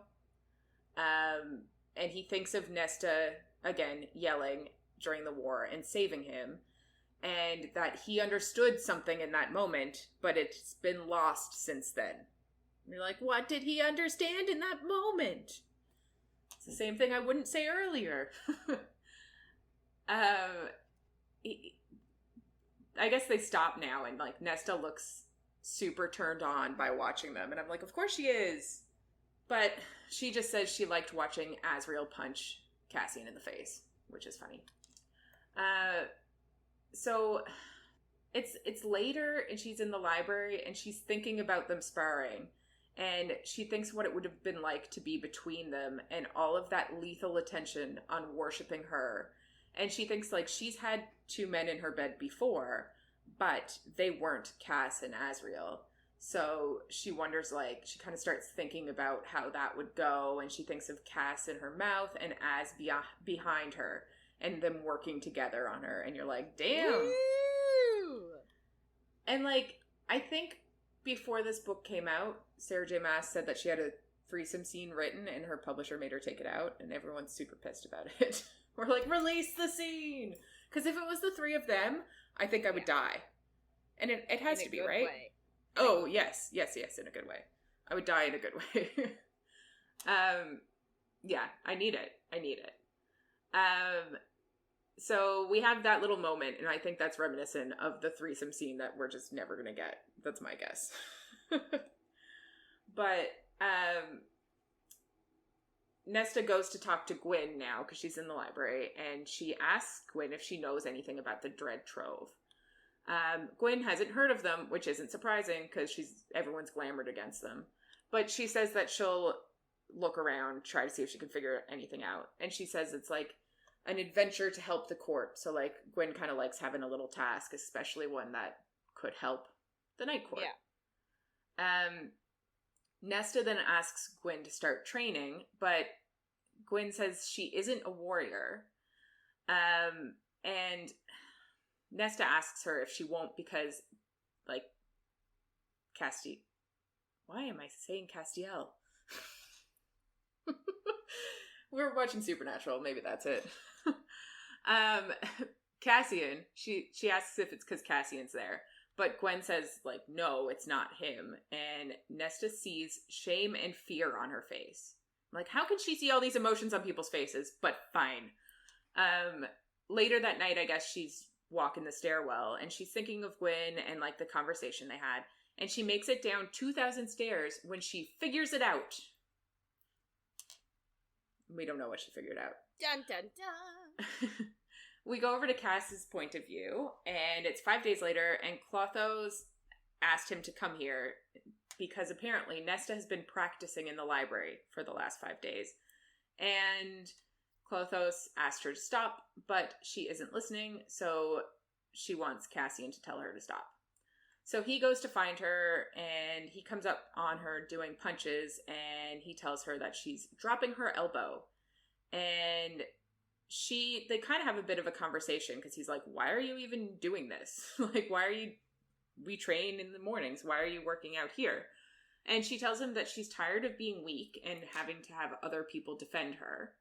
And he thinks of Nesta, again, yelling during the war and saving him, and that he understood something in that moment, but it's been lost since then. And you're like, what did he understand in that moment? It's the same thing I wouldn't say earlier. I guess they stop now, and, like, Nesta looks super turned on by watching them, and I'm like, of course she is. But she just says she liked watching Azriel punch Cassian in the face, which is funny. So it's later, and she's in the library, and she's thinking about them sparring, and she thinks what it would have been like to be between them, and all of that lethal attention on worshiping her. And she thinks, like, she's had two men in her bed before, but they weren't Cass and Azriel. So she wonders, like, she kind of starts thinking about how that would go, and she thinks of Cass in her mouth and Az behind her, and them working together on her, and you're like, damn. Woo! And, like, I think before this book came out, Sarah J Maas said that she had a threesome scene written, and her publisher made her take it out, and everyone's super pissed about it. We're like, release the scene! Because if it was the three of them, I think I would die. And it has to be, right? Way. Oh, yes, in a good way. I would die in a good way. Yeah, I need it. So we have that little moment, and I think that's reminiscent of the threesome scene that we're just never gonna get. That's my guess. But, Nesta goes to talk to Gwyn now, because she's in the library, and she asks Gwyn if she knows anything about the Dread Trove. Gwyn hasn't heard of them, which isn't surprising, because everyone's glamored against them. But she says that she'll look around, try to see if she can figure anything out. And she says it's like an adventure to help the court. So, like, Gwyn kind of likes having a little task, especially one that could help the Night Court. Yeah. Nesta then asks Gwyn to start training, but Gwyn says she isn't a warrior. And Nesta asks her if she won't because, like, why am I saying Castiel? We're watching Supernatural, maybe that's it. Cassian, she asks if it's because Cassian's there. But Gwen says, like, no, it's not him. And Nesta sees shame and fear on her face. Like, how can she see all these emotions on people's faces? But fine. Later that night, I guess she's walking the stairwell, and she's thinking of Gwen and, like, the conversation they had. And she makes it down 2,000 stairs when she figures it out. We don't know what she figured out. Dun, dun, dun. We go over to Cass's point of view, and it's 5 days later, and Clothos asked him to come here because apparently Nesta has been practicing in the library for the last 5 days. And Clothos asked her to stop, but she isn't listening, so she wants Cassian to tell her to stop. So he goes to find her, and he comes up on her doing punches, and he tells her that she's dropping her elbow. And they kind of have a bit of a conversation, because he's like, why are you even doing this? Like, we train in the mornings. Why are you working out here? And she tells him that she's tired of being weak and having to have other people defend her.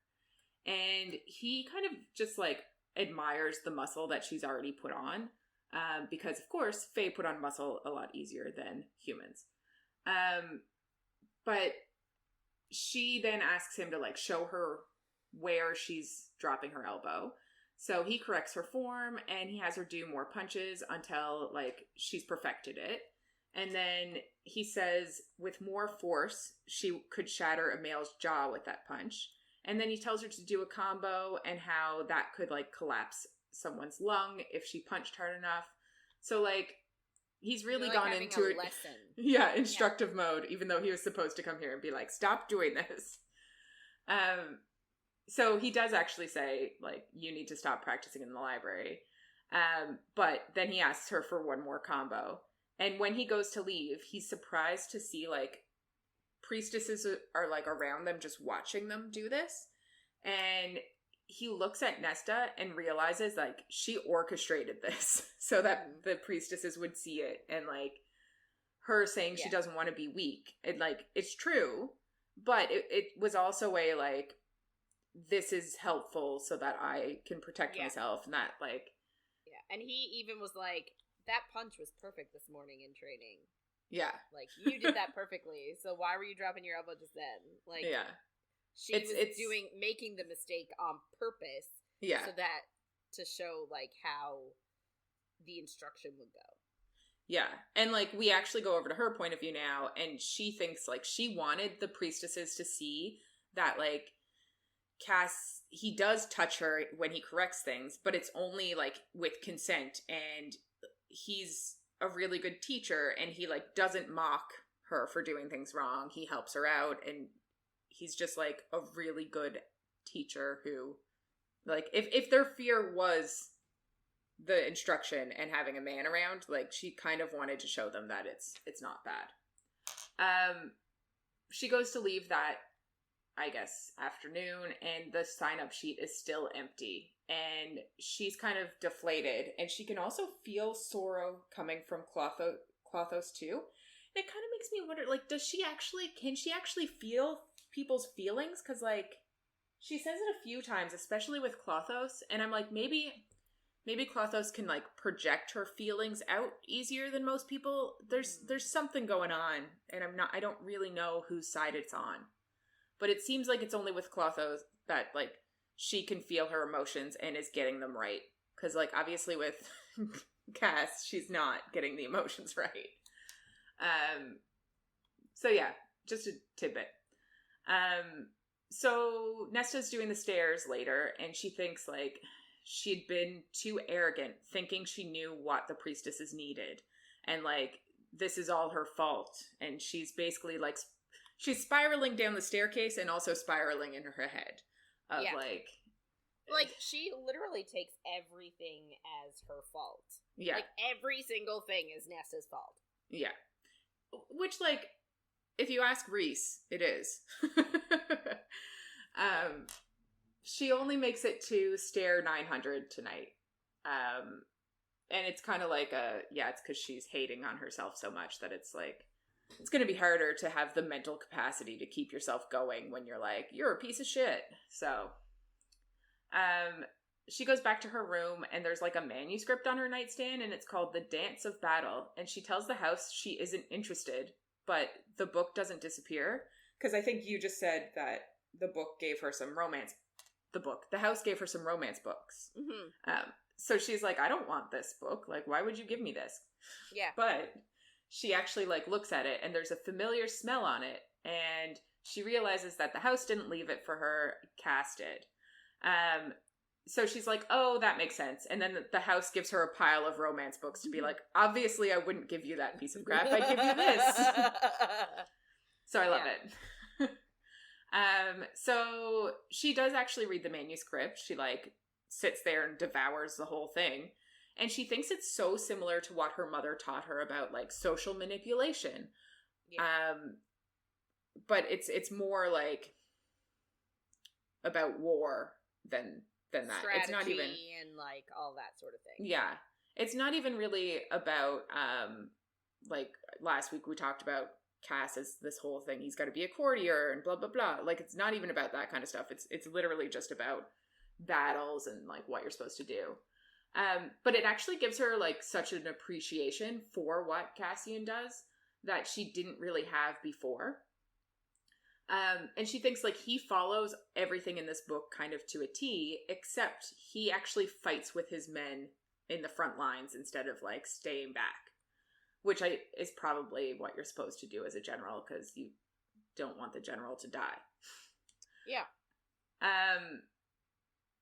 And he kind of just like admires the muscle that she's already put on. Because of course, Fae put on muscle a lot easier than humans. But she then asks him to like show her where she's dropping her elbow. So he corrects her form and he has her do more punches until like she's perfected it. And then he says with more force, she could shatter a male's jaw with that punch. And then he tells her to do a combo and how that could like collapse someone's lung if she punched hard enough. So like he's really gone into it. Yeah, instructive mode, even though he was supposed to come here and be like, stop doing this. So he does actually say, like, you need to stop practicing in the library. But then he asks her for one more combo. And when he goes to leave, he's surprised to see, like, priestesses are, like, around them just watching them do this. And he looks at Nesta and realizes, like, she orchestrated this so that the priestesses would see it. And, like, her saying she doesn't want to be weak. And, like, it's true. But it was also a, like, this is helpful so that I can protect myself. And that, like... Yeah, and he even was like, that punch was perfect this morning in training. Yeah. Like, you did that perfectly, so why were you dropping your elbow just then? Like, yeah. She was making the mistake on purpose. Yeah. So that, to show, like, how the instruction would go. Yeah. And, like, we actually go over to her point of view now, and she thinks, like, she wanted the priestesses to see that, like, Cass, he does touch her when he corrects things, but it's only, like, with consent, and he's a really good teacher, and he, like, doesn't mock her for doing things wrong. He helps her out, and he's just, like, a really good teacher who, like, if their fear was the instruction and having a man around, like, she kind of wanted to show them that it's not bad. She goes to leave that, I guess, afternoon, and the sign-up sheet is still empty. And she's kind of deflated, and she can also feel sorrow coming from Clothos too. And it kind of makes me wonder, like, can she actually feel people's feelings? Because, like, she says it a few times, especially with Clothos, and I'm like, maybe Clothos can, like, project her feelings out easier than most people. There's something going on, and I don't really know whose side it's on. But it seems like it's only with Clothos that, like, she can feel her emotions and is getting them right. Because, like, obviously with Cass, she's not getting the emotions right. So, yeah, just a tidbit. So Nesta's doing the stairs later, and she thinks, like, she'd been too arrogant, thinking she knew what the priestesses needed. And, like, this is all her fault. And she's basically, like... She's spiraling down the staircase and also spiraling in her head. Of, like, she literally takes everything as her fault. Yeah. Like, every single thing is Nesta's fault. Yeah. Which, like, if you ask Reese, it is. She only makes it to stair 900 tonight. And it's kind of like it's because she's hating on herself so much that it's, like... It's going to be harder to have the mental capacity to keep yourself going when you're like, you're a piece of shit. So, she goes back to her room and there's like a manuscript on her nightstand and it's called The Dance of Battle. And she tells the house she isn't interested, but the book doesn't disappear. Because I think you just said that the book gave her some romance. The house gave her some romance books. Mm-hmm. So she's like, I don't want this book. Like, why would you give me this? Yeah. But... she actually, like, looks at it, and there's a familiar smell on it, and she realizes that the house didn't leave it for her, Cass did. So she's like, oh, that makes sense. And then the house gives her a pile of romance books to be like, obviously I wouldn't give you that piece of crap, I'd give you this. So I love it. So she does actually read the manuscript. She, like, sits there and devours the whole thing. And she thinks it's so similar to what her mother taught her about, like, social manipulation. Yeah. But it's more, like, about war than that. Strategy it's not even, and, like, all that sort of thing. Yeah. It's not even really about, like, last week we talked about Cass as this whole thing. He's got to be a courtier and blah, blah, blah. Like, it's not even about that kind of stuff. It's literally just about battles and, like, what you're supposed to do. But it actually gives her, like, such an appreciation for what Cassian does that she didn't really have before. And she thinks, like, he follows everything in this book kind of to a T, except he actually fights with his men in the front lines instead of, like, staying back. Which is probably what you're supposed to do as a general, because you don't want the general to die. Yeah.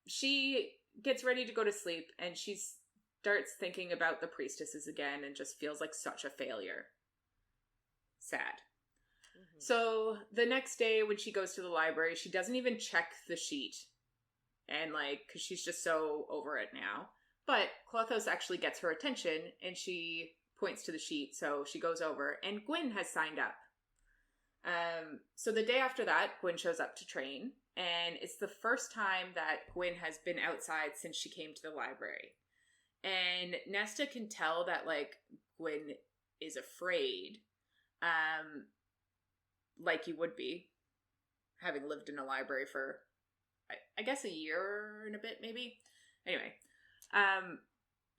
She gets ready to go to sleep, and she starts thinking about the priestesses again and just feels like such a failure. Sad. Mm-hmm. So the next day when she goes to the library, she doesn't even check the sheet. And, like, because she's just so over it now. But Clothos actually gets her attention, and she points to the sheet, so she goes over, and Gwyn has signed up. So the day after that, Gwyn shows up to train, and it's the first time that Gwyn has been outside since she came to the library. And Nesta can tell that, like, Gwyn is afraid, like you would be, having lived in a library for, I guess, a year and a bit, maybe? Anyway,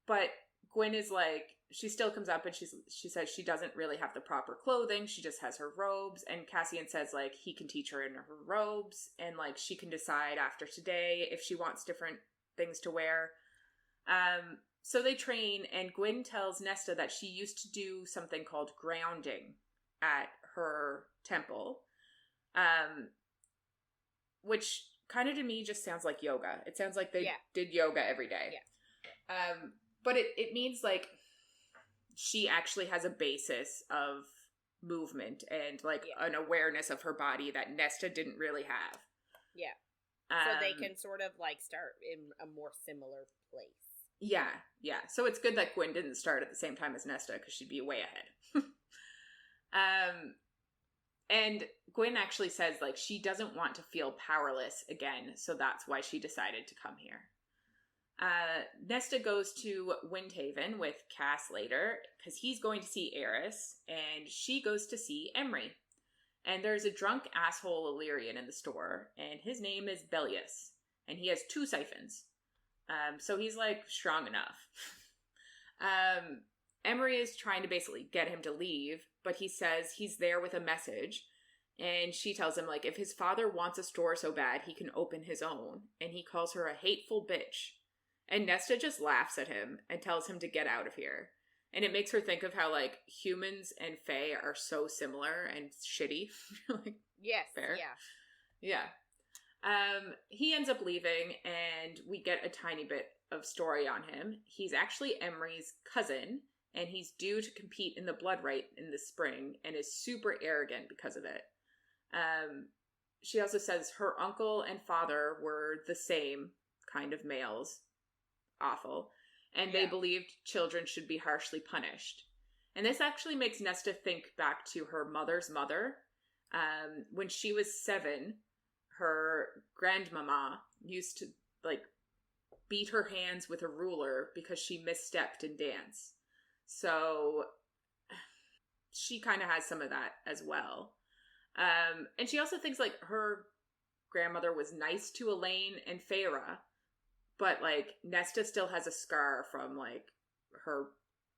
but Gwyn is like, she still comes up and she says she doesn't really have the proper clothing. She just has her robes. And Cassian says, like, he can teach her in her robes. And, like, she can decide after today if she wants different things to wear. So they train, and Gwyn tells Nesta that she used to do something called grounding at her temple. Which kind of to me just sounds like yoga. It sounds like they did yoga every day. Yeah. But it means, like, she actually has a basis of movement and, like, an awareness of her body that Nesta didn't really have. Yeah. So they can sort of, like, start in a more similar place. Yeah, yeah. So it's good that Gwyn didn't start at the same time as Nesta, because she'd be way ahead. And Gwyn actually says, like, she doesn't want to feel powerless again, so that's why she decided to come here. Nesta goes to Windhaven with Cass later, because he's going to see Eris, and she goes to see Emery. And there's a drunk asshole Illyrian in the store, and his name is Bellius, and he has 2 siphons. So he's, like, strong enough. Emery is trying to basically get him to leave, but he says he's there with a message, and she tells him, like, if his father wants a store so bad, he can open his own, and he calls her a hateful bitch. And Nesta just laughs at him and tells him to get out of here. And it makes her think of how, like, humans and fae are so similar and shitty. Like, yes, fair. Yeah. He ends up leaving, and we get a tiny bit of story on him. He's actually Emery's cousin, and he's due to compete in the Blood Rite in the spring, and is super arrogant because of it. She also says her uncle and father were the same kind of males. Awful. And they believed children should be harshly punished. And this actually makes Nesta think back to her mother's mother. When she was 7, her grandmama used to, like, beat her hands with a ruler because she misstepped in dance. So she kind of has some of that as well. And she also thinks, like, her grandmother was nice to Elaine and Feyre, but, like, Nesta still has a scar from, like, her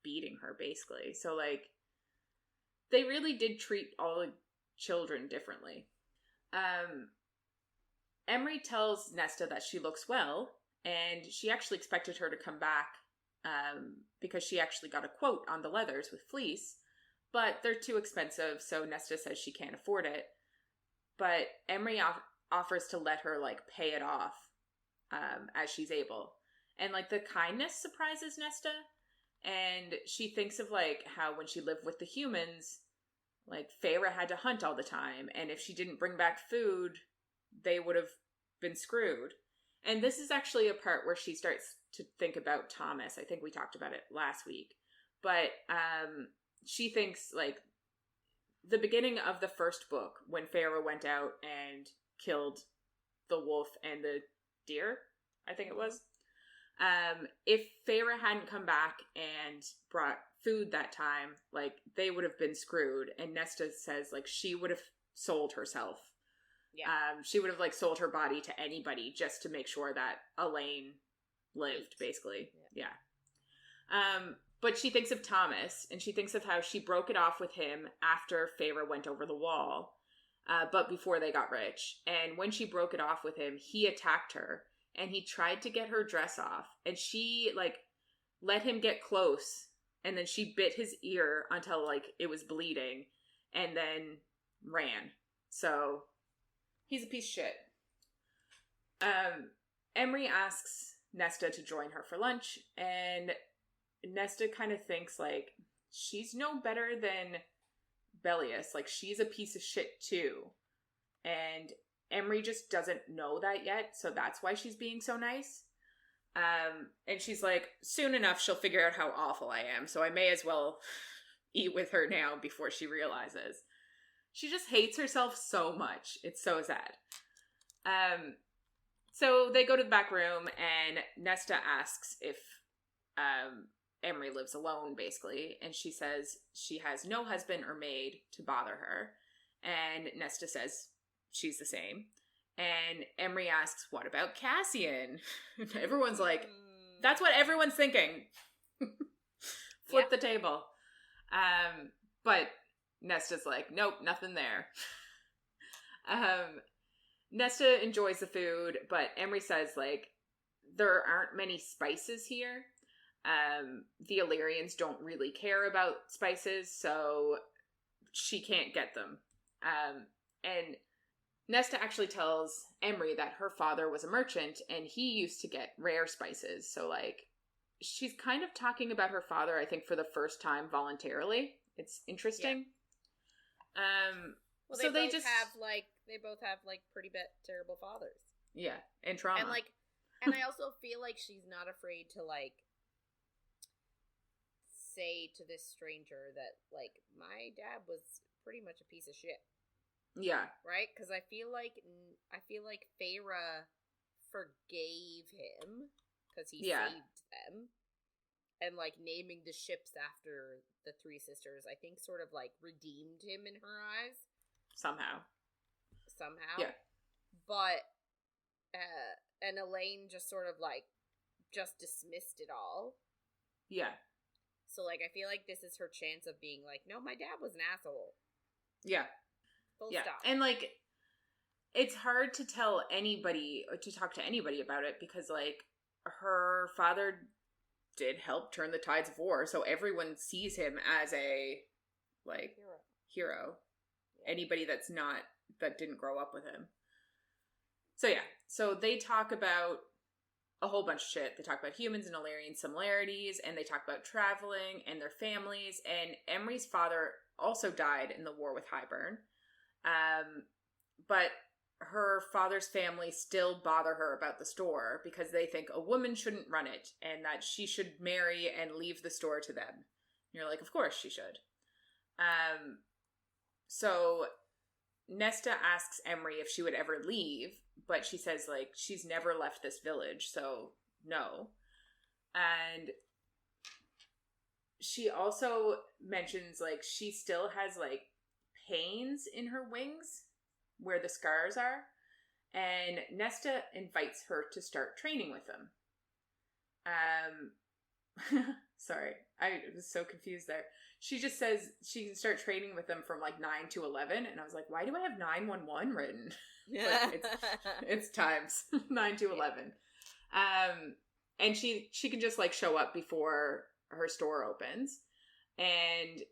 beating her, basically. So, like, they really did treat all the children differently. Emery tells Nesta that she looks well, and she actually expected her to come back because she actually got a quote on the leathers with fleece, but they're too expensive, so Nesta says she can't afford it. But Emery offers to let her, like, pay it off as she's able. And, like, the kindness surprises Nesta, and she thinks of, like, how when she lived with the humans, like, Feyre had to hunt all the time, and if she didn't bring back food, they would have been screwed. And this is actually a part where she starts to think about Thomas. I think we talked about it last week. But she thinks, like, the beginning of the first book, when Feyre went out and killed the wolf and the deer, I think it was, If Feyre hadn't come back and brought food that time, like, they would have been screwed. And Nesta says, like, she would have sold herself. Yeah. She would have, like, sold her body to anybody just to make sure that Elaine lived, basically. Yeah. But she thinks of Thomas, and she thinks of how she broke it off with him after Feyre went over the wall, but before they got rich. And when she broke it off with him, he attacked her, and he tried to get her dress off, and she, like, let him get close, and then she bit his ear until, like, it was bleeding, and then ran. So, he's a piece of shit. Emery asks Nesta to join her for lunch, and Nesta kind of thinks, like, she's no better than Bellius. Like, she's a piece of shit, too. And Emery just doesn't know that yet, so that's why she's being so nice. And she's like, soon enough, she'll figure out how awful I am, so I may as well eat with her now before she realizes. She just hates herself so much. It's so sad. So they go to the back room, and Nesta asks if Emery lives alone, basically, and she says she has no husband or maid to bother her, and Nesta says she's the same, and Emery asks, what about Cassian? Everyone's like, that's what everyone's thinking. Flip the table. But Nesta's like, nope, nothing there. Nesta enjoys the food, but Emery says, like, there aren't many spices here. The Illyrians don't really care about spices, so she can't get them. And Nesta actually tells Emery that her father was a merchant, and he used to get rare spices. So, like, she's kind of talking about her father, I think, for the first time voluntarily. It's interesting. Yeah. Well, they both have pretty terrible fathers. Yeah, and trauma. And, like, and I also feel like she's not afraid to, like, say to this stranger that, like, my dad was pretty much a piece of shit. Yeah. Right? Because I feel like Feyre forgave him because he saved them. And, like, naming the ships after the three sisters, I think, sort of, like, redeemed him in her eyes. Somehow. Yeah. But, and Elaine just sort of, like, just dismissed it all. Yeah. So, like, I feel like this is her chance of being like, no, my dad was an asshole. Yeah. Full stop. And, like, it's hard to tell anybody, or to talk to anybody about it, because, like, her father did help turn the tides of war, so everyone sees him as a, like, hero. Yeah. Anybody that didn't grow up with him. So, yeah. So, they talk about a whole bunch of shit. They talk about humans and Illyrian similarities, and they talk about traveling and their families, and Emery's father also died in the war with Highburn. But her father's family still bother her about the store because they think a woman shouldn't run it and that she should marry and leave the store to them. And you're like, of course she should. So Nesta asks Emery if she would ever leave, but she says, like, she's never left this village, so no. And she also mentions, like, she still has, like, pains in her wings where the scars are, and Nesta invites her to start training with them. Sorry, I was so confused there. She just says she can start training with them from, like, 9 to 11, and I was like, why do I have 911 written? But it's times 9 to 11. And she can just, like, show up before her store opens, and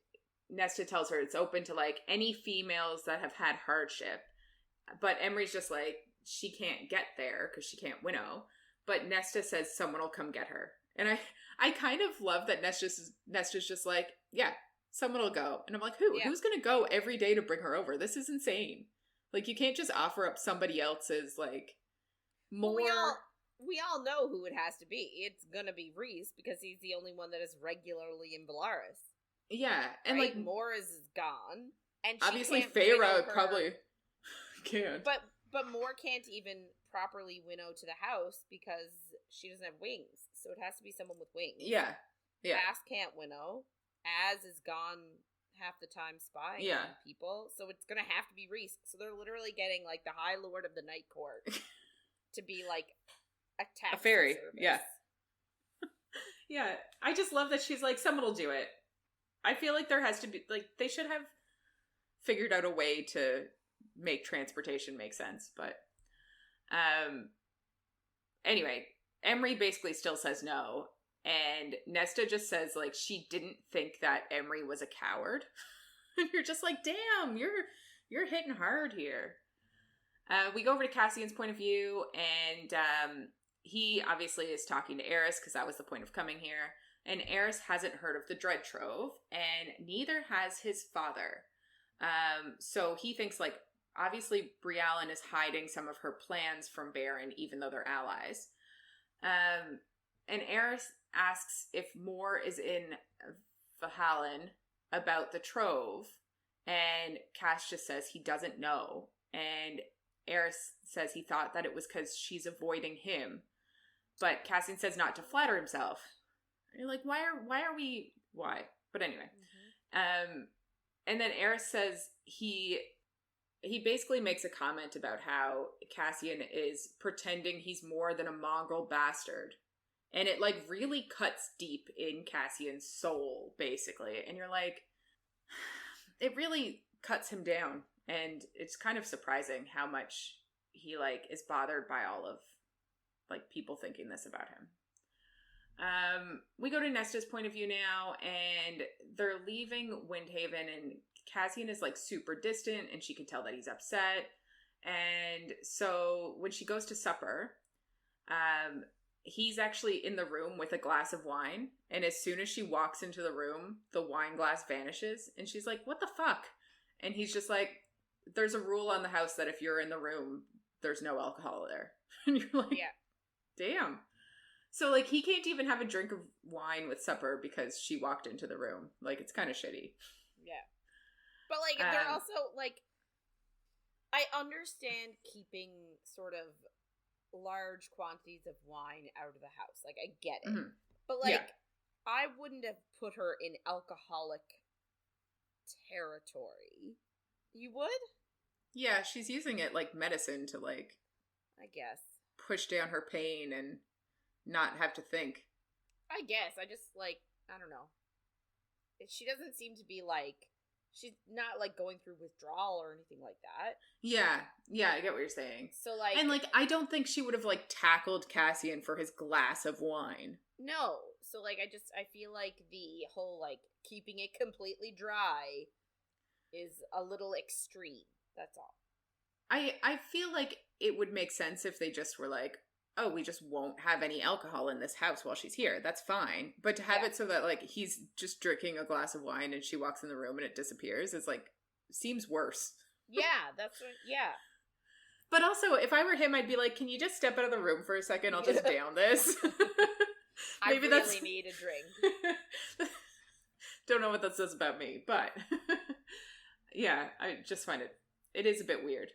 Nesta tells her it's open to, like, any females that have had hardship. But Emery's just like, she can't get there because she can't winnow. But Nesta says someone will come get her. And I kind of love that Nesta's just like, yeah, someone will go. And I'm like, who? Yeah. Who's going to go every day to bring her over? This is insane. Like, you can't just offer up somebody else's, like, more... Well, we all know who it has to be. It's going to be Rhys because he's the only one that is regularly in Valaris. Yeah. And, right? like... Morris is gone. And she obviously, Feyre probably can't. But Moore can't even properly winnow to the house because she doesn't have wings. so it has to be someone with wings. Yeah. Cass can't winnow. Az is gone half the time spying on people, so it's gonna have to be Rhys. So they're literally getting, like, the High Lord of the Night Court to be, like, a fairy. service. Yeah. Yeah. I just love that she's like, someone will do it. I feel like there has to be, like, they should have figured out a way to make transportation make sense, but anyway, Emery basically still says no, and Nesta just says, like, she didn't think that Emery was a coward. And you're just like, damn, you're hitting hard here. We go over to Cassian's point of view, and he obviously is talking to Eris, because that was the point of coming here, and Eris hasn't heard of the Dread Trove, and neither has his father. So he thinks, like, obviously Briallen is hiding some of her plans from Baron, even though they're allies. And Eris asks if more is in Valhallan about the Trove, and Cass just says he doesn't know, and Eris says he thought that it was because she's avoiding him, but Cassian says not to flatter himself. And you're like, why? But anyway, and then Eris says he basically makes a comment about how Cassian is pretending he's more than a mongrel bastard. And it, like, really cuts deep in Cassian's soul, basically. And you're like, it really cuts him down. And it's kind of surprising how much he, like, is bothered by all of, like, people thinking this about him. We go to Nesta's point of view now, and they're leaving Windhaven, and Cassian is, like, super distant, and she can tell that he's upset. And so when she goes to supper, he's actually in the room with a glass of wine, and as soon as she walks into the room, the wine glass vanishes, and she's like, what the fuck? And he's just like, there's a rule on the house that if you're in the room, there's no alcohol there. And you're like, damn. So, like, he can't even have a drink of wine with supper because she walked into the room. Like, it's kind of shitty. Yeah. But, like, they're also, like, I understand keeping sort of large quantities of wine out of the house. Like, I get it. Mm-hmm. But, like, I wouldn't have put her in alcoholic territory. You would? Yeah, she's using it like medicine to, like, I guess, push down her pain and not have to think. I guess. I just, like, I don't know. She doesn't seem to be, like, she's not, like, going through withdrawal or anything like that. Yeah, I get what you're saying. So, like... And, like, I don't think she would have, like, tackled Cassian for his glass of wine. No. So, like, I feel like the whole, like, keeping it completely dry is a little extreme. That's all. I feel like it would make sense if they just were like, oh, we just won't have any alcohol in this house while she's here. That's fine. But to have it so that, like, he's just drinking a glass of wine and she walks in the room and it disappears is, like, seems worse. Yeah, that's what, yeah. But also, if I were him, I'd be like, can you just step out of the room for a second? I'll just down this. Maybe I really need a drink. Don't know what that says about me, but yeah, I just find it is a bit weird.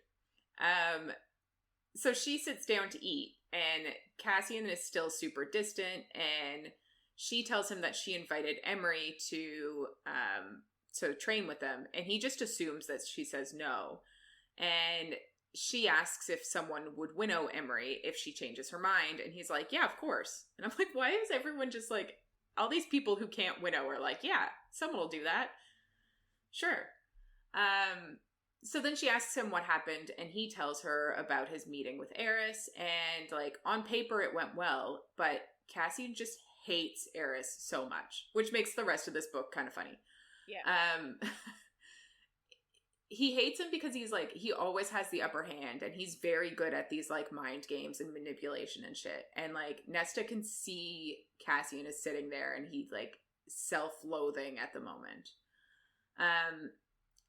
So she sits down to eat, and Cassian is still super distant, and she tells him that she invited Emery to train with them, and he just assumes that she says no. And she asks if someone would winnow Emery if she changes her mind, and he's like, yeah, of course. And I'm like, why is everyone just like, all these people who can't winnow are like, yeah, someone will do that. Sure. So then she asks him what happened, and he tells her about his meeting with Eris, and, like, on paper it went well, but Cassian just hates Eris so much, which makes the rest of this book kind of funny. Yeah. He hates him because he's, like, he always has the upper hand, and he's very good at these, like, mind games and manipulation and shit. And, like, Nesta can see Cassian is sitting there, and he's, like, self-loathing at the moment.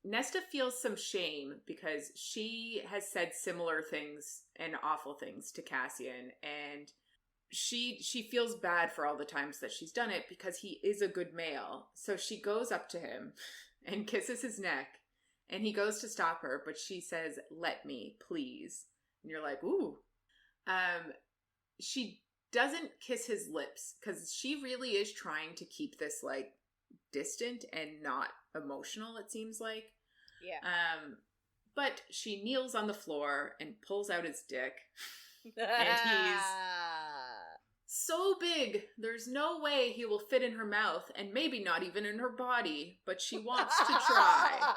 Nesta feels some shame because she has said similar things and awful things to Cassian, and she feels bad for all the times that she's done it because he is a good male. So she goes up to him and kisses his neck, and he goes to stop her, but she says, "Let me, please." And you're like, ooh. She doesn't kiss his lips, because she really is trying to keep this, like, distant and not emotional, it seems like. Yeah. But she kneels on the floor and pulls out his dick. And he's so big, there's no way he will fit in her mouth, and maybe not even in her body, but she wants to try.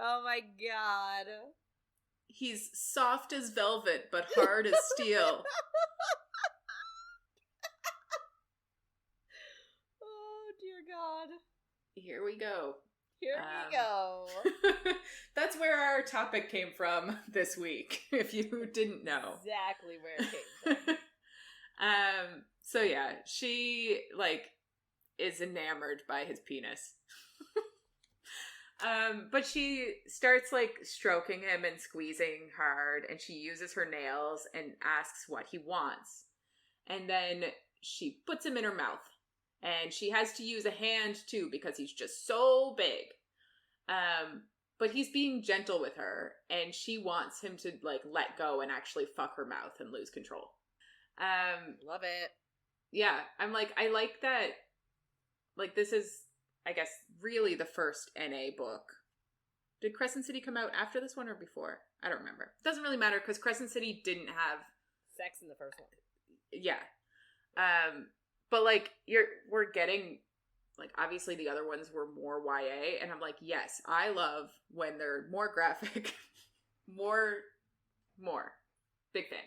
Oh my god. He's soft as velvet, but hard as steel. Oh dear god. Here we go. Here we go. That's where our topic came from this week, if you didn't know. Exactly where it came from. So yeah, she, like, is enamored by his penis. But she starts, like, stroking him and squeezing hard, and she uses her nails and asks what he wants. And then she puts him in her mouth. And she has to use a hand, too, because he's just so big. But he's being gentle with her, and she wants him to, like, let go and actually fuck her mouth and lose control. Love it. Yeah, I'm like, I like that, like, this is, I guess, really the first NA book. Did Crescent City come out after this one or before? I don't remember. Doesn't really matter, because Crescent City didn't have sex in the first one. Yeah. But, like, we're getting, like, obviously the other ones were more YA, and I'm like, yes, I love when they're more graphic. more. Big fan.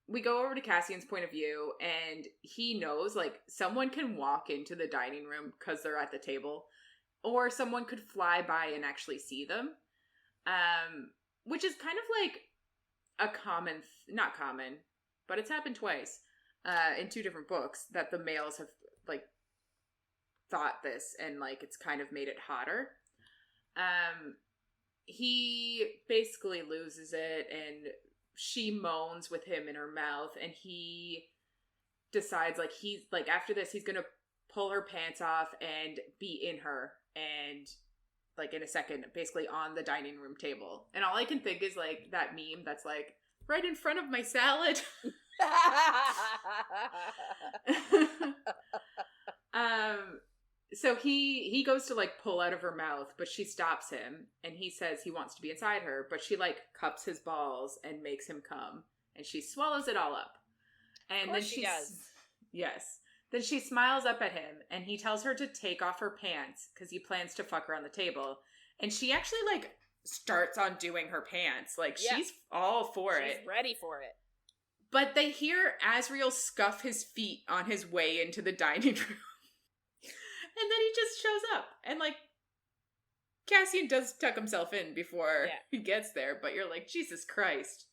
We go over to Cassian's point of view, and he knows, like, someone can walk into the dining room because they're at the table, or someone could fly by and actually see them. Which is kind of like a common, not common, but it's happened twice. In two different books, that the males have, like, thought this, and, like, it's kind of made it hotter. He basically loses it, and she moans with him in her mouth, and he decides, like, he's, like, after this, he's gonna pull her pants off and be in her, and, like, in a second, basically on the dining room table. And all I can think is, like, that meme that's, like, right in front of my salad. So he goes to, like, pull out of her mouth, but she stops him, and he says he wants to be inside her, but she, like, cups his balls and makes him come, and she swallows it all up. And then she does. Yes. Then she smiles up at him, and he tells her to take off her pants because he plans to fuck her on the table. And she actually, like, starts on doing her pants. Like, she's all for it. She's ready for it. But they hear Asriel scuff his feet on his way into the dining room. And then he just shows up. And, like, Cassian does tuck himself in before he gets there, but you're like, Jesus Christ.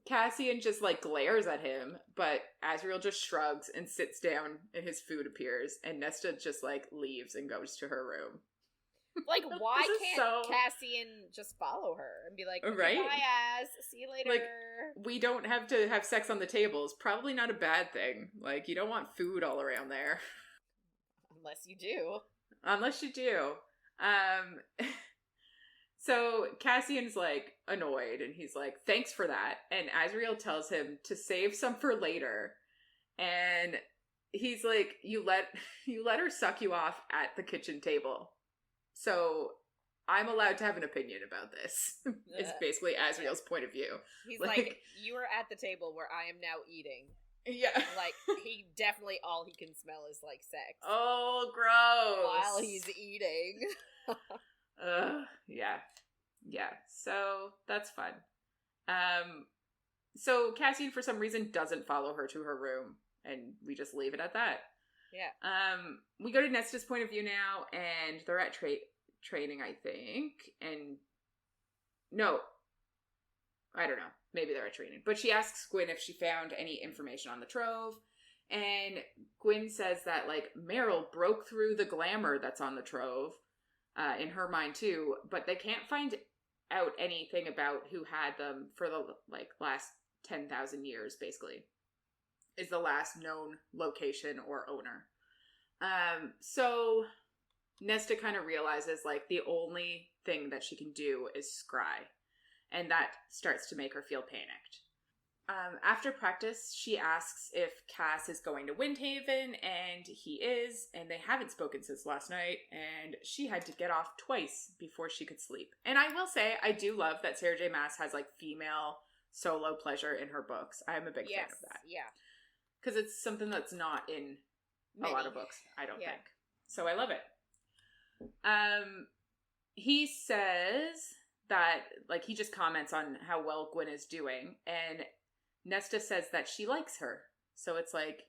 Cassian just, like, glares at him, but Asriel just shrugs and sits down, and his food appears, and Nesta just, like, leaves and goes to her room. Like, why can't Cassian just follow her and be like, right? Bye, ass. See you later. Like, we don't have to have sex on the tables. Probably not a bad thing. Like, you don't want food all around there. Unless you do. Unless you do. So Cassian's, like, annoyed, and he's like, thanks for that. And Asriel tells him to save some for later. And he's like, you let her suck you off at the kitchen table. So I'm allowed to have an opinion about this. It's basically Asriel's point of view. He's like, you are at the table where I am now eating. Yeah. Like, he definitely, all he can smell is, like, sex. Oh, gross. While he's eating. Yeah. Yeah. So that's fun. So Cassian, for some reason, doesn't follow her to her room, and we just leave it at that. Yeah. We go to Nesta's point of view now, and they're at training, I think. And no, I don't know. Maybe they're at training. But she asks Gwyn if she found any information on the trove. And Gwyn says that, like, Meryl broke through the glamour that's on the trove, in her mind too, but they can't find out anything about who had them for the, like, last 10,000 years, basically. Is the last known location or owner. So Nesta kind of realizes, like, the only thing that she can do is scry. And that starts to make her feel panicked. After practice, she asks if Cass is going to Windhaven, and he is, and they haven't spoken since last night, and she had to get off twice before she could sleep. And I will say, I do love that Sarah J Maas has, like, female solo pleasure in her books. I'm a big fan of that. Yeah. Because it's something that's not in a lot of books, I don't think. So I love it. He says that, like, he just comments on how well Gwyn is doing, and Nesta says that she likes her. So it's like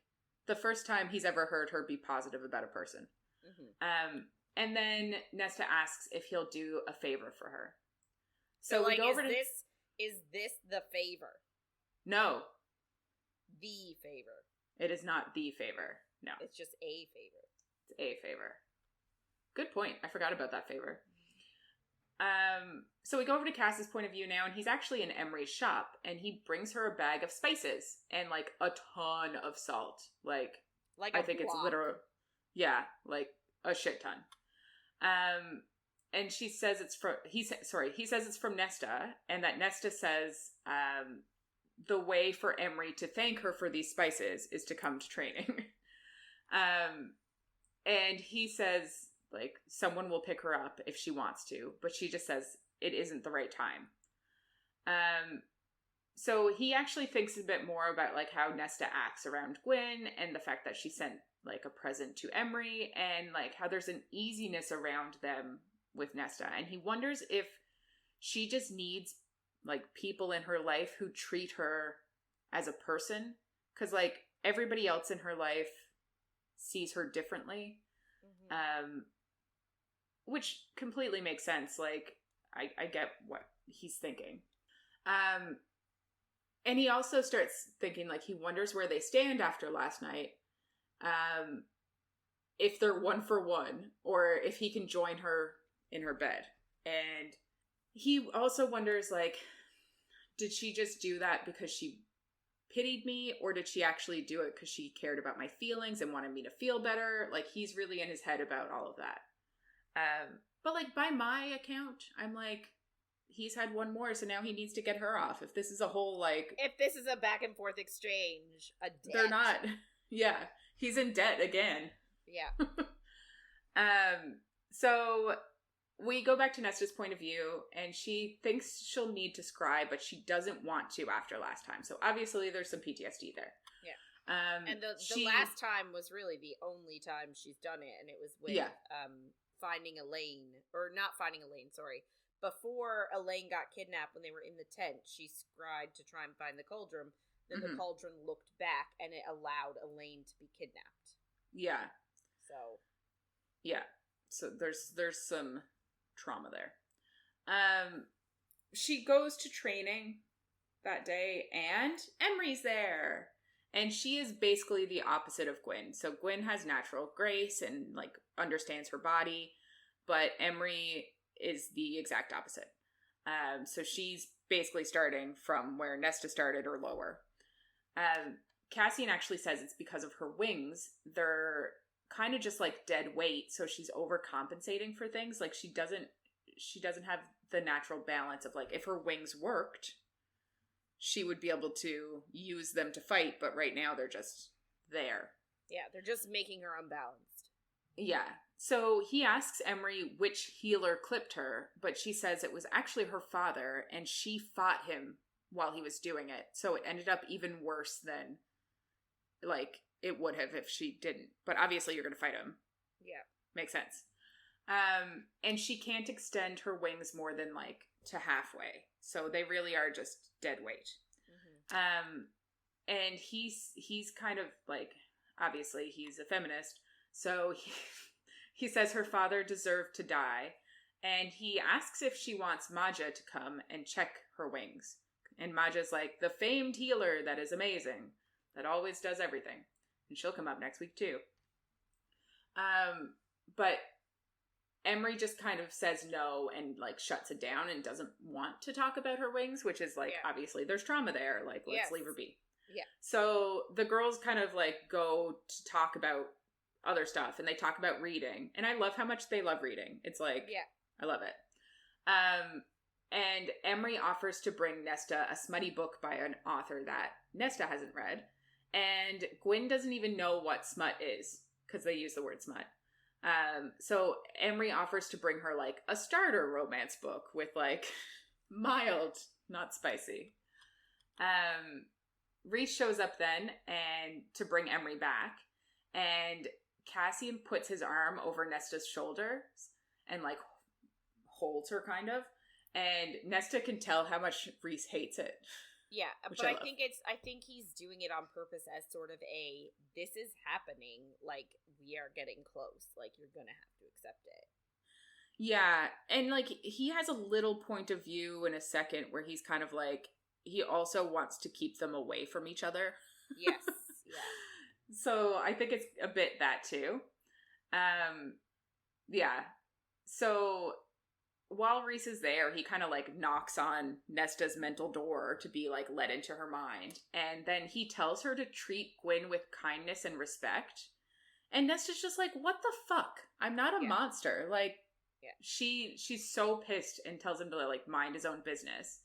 the first time he's ever heard her be positive about a person. Mm-hmm. And then Nesta asks if he'll do a favor for her. So like, is this the favor? No. The favor. It is not the favor. No. It's just a favor. It's a favor. Good point. I forgot about that favor. So we go over to Cass's point of view now, and he's actually in Emery's shop, and he brings her a bag of spices and, like, a ton of salt. Like I think block. It's literal. Yeah, like a shit ton. And she says it's from, he says it's from Nesta, and that Nesta says, the way for Emery to thank her for these spices is to come to training. And he says, like, someone will pick her up if she wants to, but she just says it isn't the right time. So he actually thinks a bit more about, like, how Nesta acts around Gwyn and the fact that she sent, like, a present to Emery and, like, how there's an easiness around them with Nesta. And he wonders if she just needs, like, people in her life who treat her as a person. Because, like, everybody else in her life sees her differently. Mm-hmm. Which completely makes sense. Like, I get what he's thinking. And he also starts thinking, like, he wonders where they stand after last night. If they're one for one, or if he can join her in her bed. And he also wonders, like, did she just do that because she pitied me, or did she actually do it because she cared about my feelings and wanted me to feel better? Like, he's really in his head about all of that. But, like, by my account, I'm like, he's had one more, so now he needs to get her off. If this is a whole, like... If this is a back and forth exchange, a debt. They're not. Yeah. He's in debt again. Yeah. So we go back to Nesta's point of view, and she thinks she'll need to scry, but she doesn't want to after last time. So obviously there's some PTSD there. Yeah. And the last time was really the only time she's done it, and it was with finding Elaine, or not finding Elaine, sorry. Before Elaine got kidnapped, when they were in the tent, she scried to try and find the cauldron. Then the cauldron looked back, and it allowed Elaine to be kidnapped. Yeah. So. Yeah. So there's some trauma there. She goes to training that day, and Emery's there. And she is basically the opposite of Gwyn. So Gwyn has natural grace and, like, understands her body, but Emery is the exact opposite. So she's basically starting from where Nesta started or lower. Cassian actually says it's because of her wings. They're kind of just, like, dead weight, so she's overcompensating for things. Like, she doesn't have the natural balance of, like, if her wings worked, she would be able to use them to fight, but right now they're just there. Yeah, they're just making her unbalanced. Yeah. So he asks Emery which healer clipped her, but she says it was actually her father, and she fought him while he was doing it. So it ended up even worse than, like, it would have if she didn't. But obviously you're going to fight him. Yeah. Makes sense. And she can't extend her wings more than, like, to halfway. So they really are just dead weight. Mm-hmm. And he's kind of, like, obviously he's a feminist. So he says her father deserved to die. And he asks if she wants Maja to come and check her wings. And Maja's like, the famed healer that is amazing, that always does everything. And she'll come up next week too. But Emery just kind of says no and, like, shuts it down and doesn't want to talk about her wings, which is, like, obviously there's trauma there. Like, let's leave her be. Yeah. So the girls kind of, like, go to talk about other stuff, and they talk about reading. And I love how much they love reading. It's like, yeah. I love it. And Emery offers to bring Nesta a smutty book by an author that Nesta hasn't read. And Gwyn doesn't even know what smut is, because they use the word smut. So Emery offers to bring her, like, a starter romance book with, like, mild, not spicy. Rhys shows up then and to bring Emery back. And Cassian puts his arm over Nesta's shoulders and, like, holds her, kind of. And Nesta can tell how much Rhys hates it. Yeah, but I think he's doing it on purpose as sort of this is happening, like, we are getting close, like, you're gonna have to accept it. Yeah, and, like, he has a little point of view in a second where he's kind of like, he also wants to keep them away from each other. Yes, yeah. So I think it's a bit that too. Yeah. So while Rhys is there, he kind of, like, knocks on Nesta's mental door to be, like, let into her mind. And then he tells her to treat Gwyn with kindness and respect. And Nesta's just like, what the fuck? I'm not a monster. Like, she's so pissed and tells him to, like, mind his own business.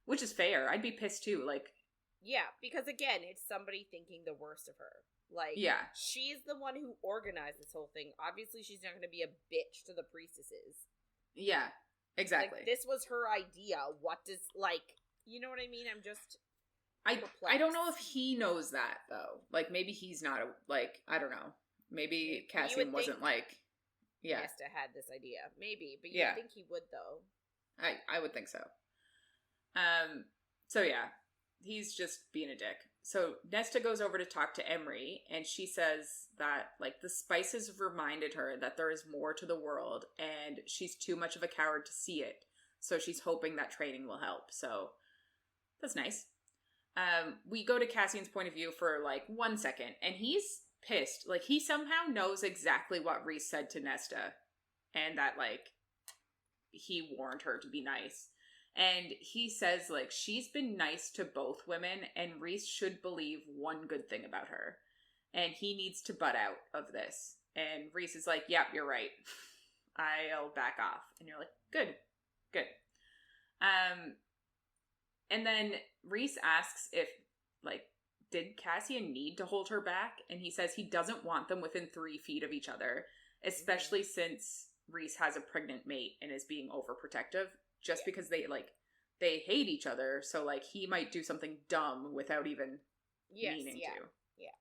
Which is fair. I'd be pissed too. Like, yeah, because again, it's somebody thinking the worst of her. Like, yeah, she's the one who organized this whole thing. Obviously, she's not going to be a bitch to the priestesses. Yeah, exactly. Like, this was her idea. What does, like, you know what I mean? I'm just I don't know if he knows that, though. Like, maybe he's not, like, I don't know. Maybe Cassian wasn't, like, yeah. Nesta had this idea. Maybe, but you think he would, though. I would think so. So yeah, he's just being a dick. So Nesta goes over to talk to Emery, and she says that, like, the spices have reminded her that there is more to the world, and she's too much of a coward to see it. So she's hoping that training will help. So that's nice. We go to Cassian's point of view for, like, 1 second, and he's pissed. Like, he somehow knows exactly what Rhys said to Nesta, and that, like, he warned her to be nice. And he says, like, she's been nice to both women, and Rhys should believe one good thing about her. And he needs to butt out of this. And Rhys is like, yep, you're right. I'll back off. And you're like, good. And then Rhys asks if, like, did Cassian need to hold her back? And he says he doesn't want them within 3 feet of each other, especially since Rhys has a pregnant mate and is being overprotective. Just because they hate each other, so, like, he might do something dumb without even meaning to. Yeah.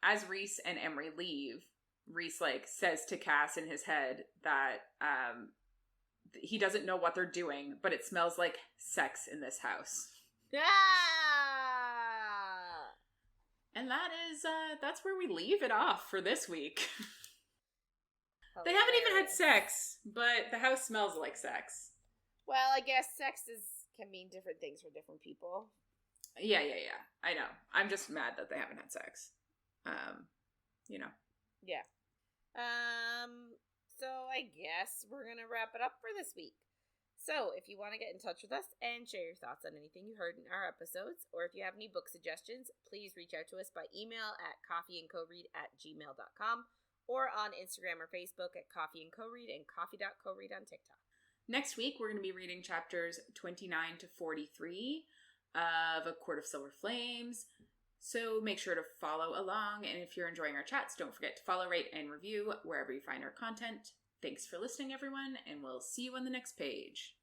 As Rhys and Emery leave, Rhys, like, says to Cass in his head that he doesn't know what they're doing, but it smells like sex in this house. Ah! And that's where we leave it off for this week. They haven't even had sex, but the house smells like sex. Well, I guess sex can mean different things for different people. Yeah. I know. I'm just mad that they haven't had sex. You know. Yeah. So I guess we're going to wrap it up for this week. So if you want to get in touch with us and share your thoughts on anything you heard in our episodes, or if you have any book suggestions, please reach out to us by email at coffeeandcoread@gmail.com. or on Instagram or Facebook at Coffee and Co-Read and coffee.coread on TikTok. Next week, we're going to be reading chapters 29 to 43 of A Court of Silver Flames. So make sure to follow along. And if you're enjoying our chats, don't forget to follow, rate, and review wherever you find our content. Thanks for listening, everyone, and we'll see you on the next page.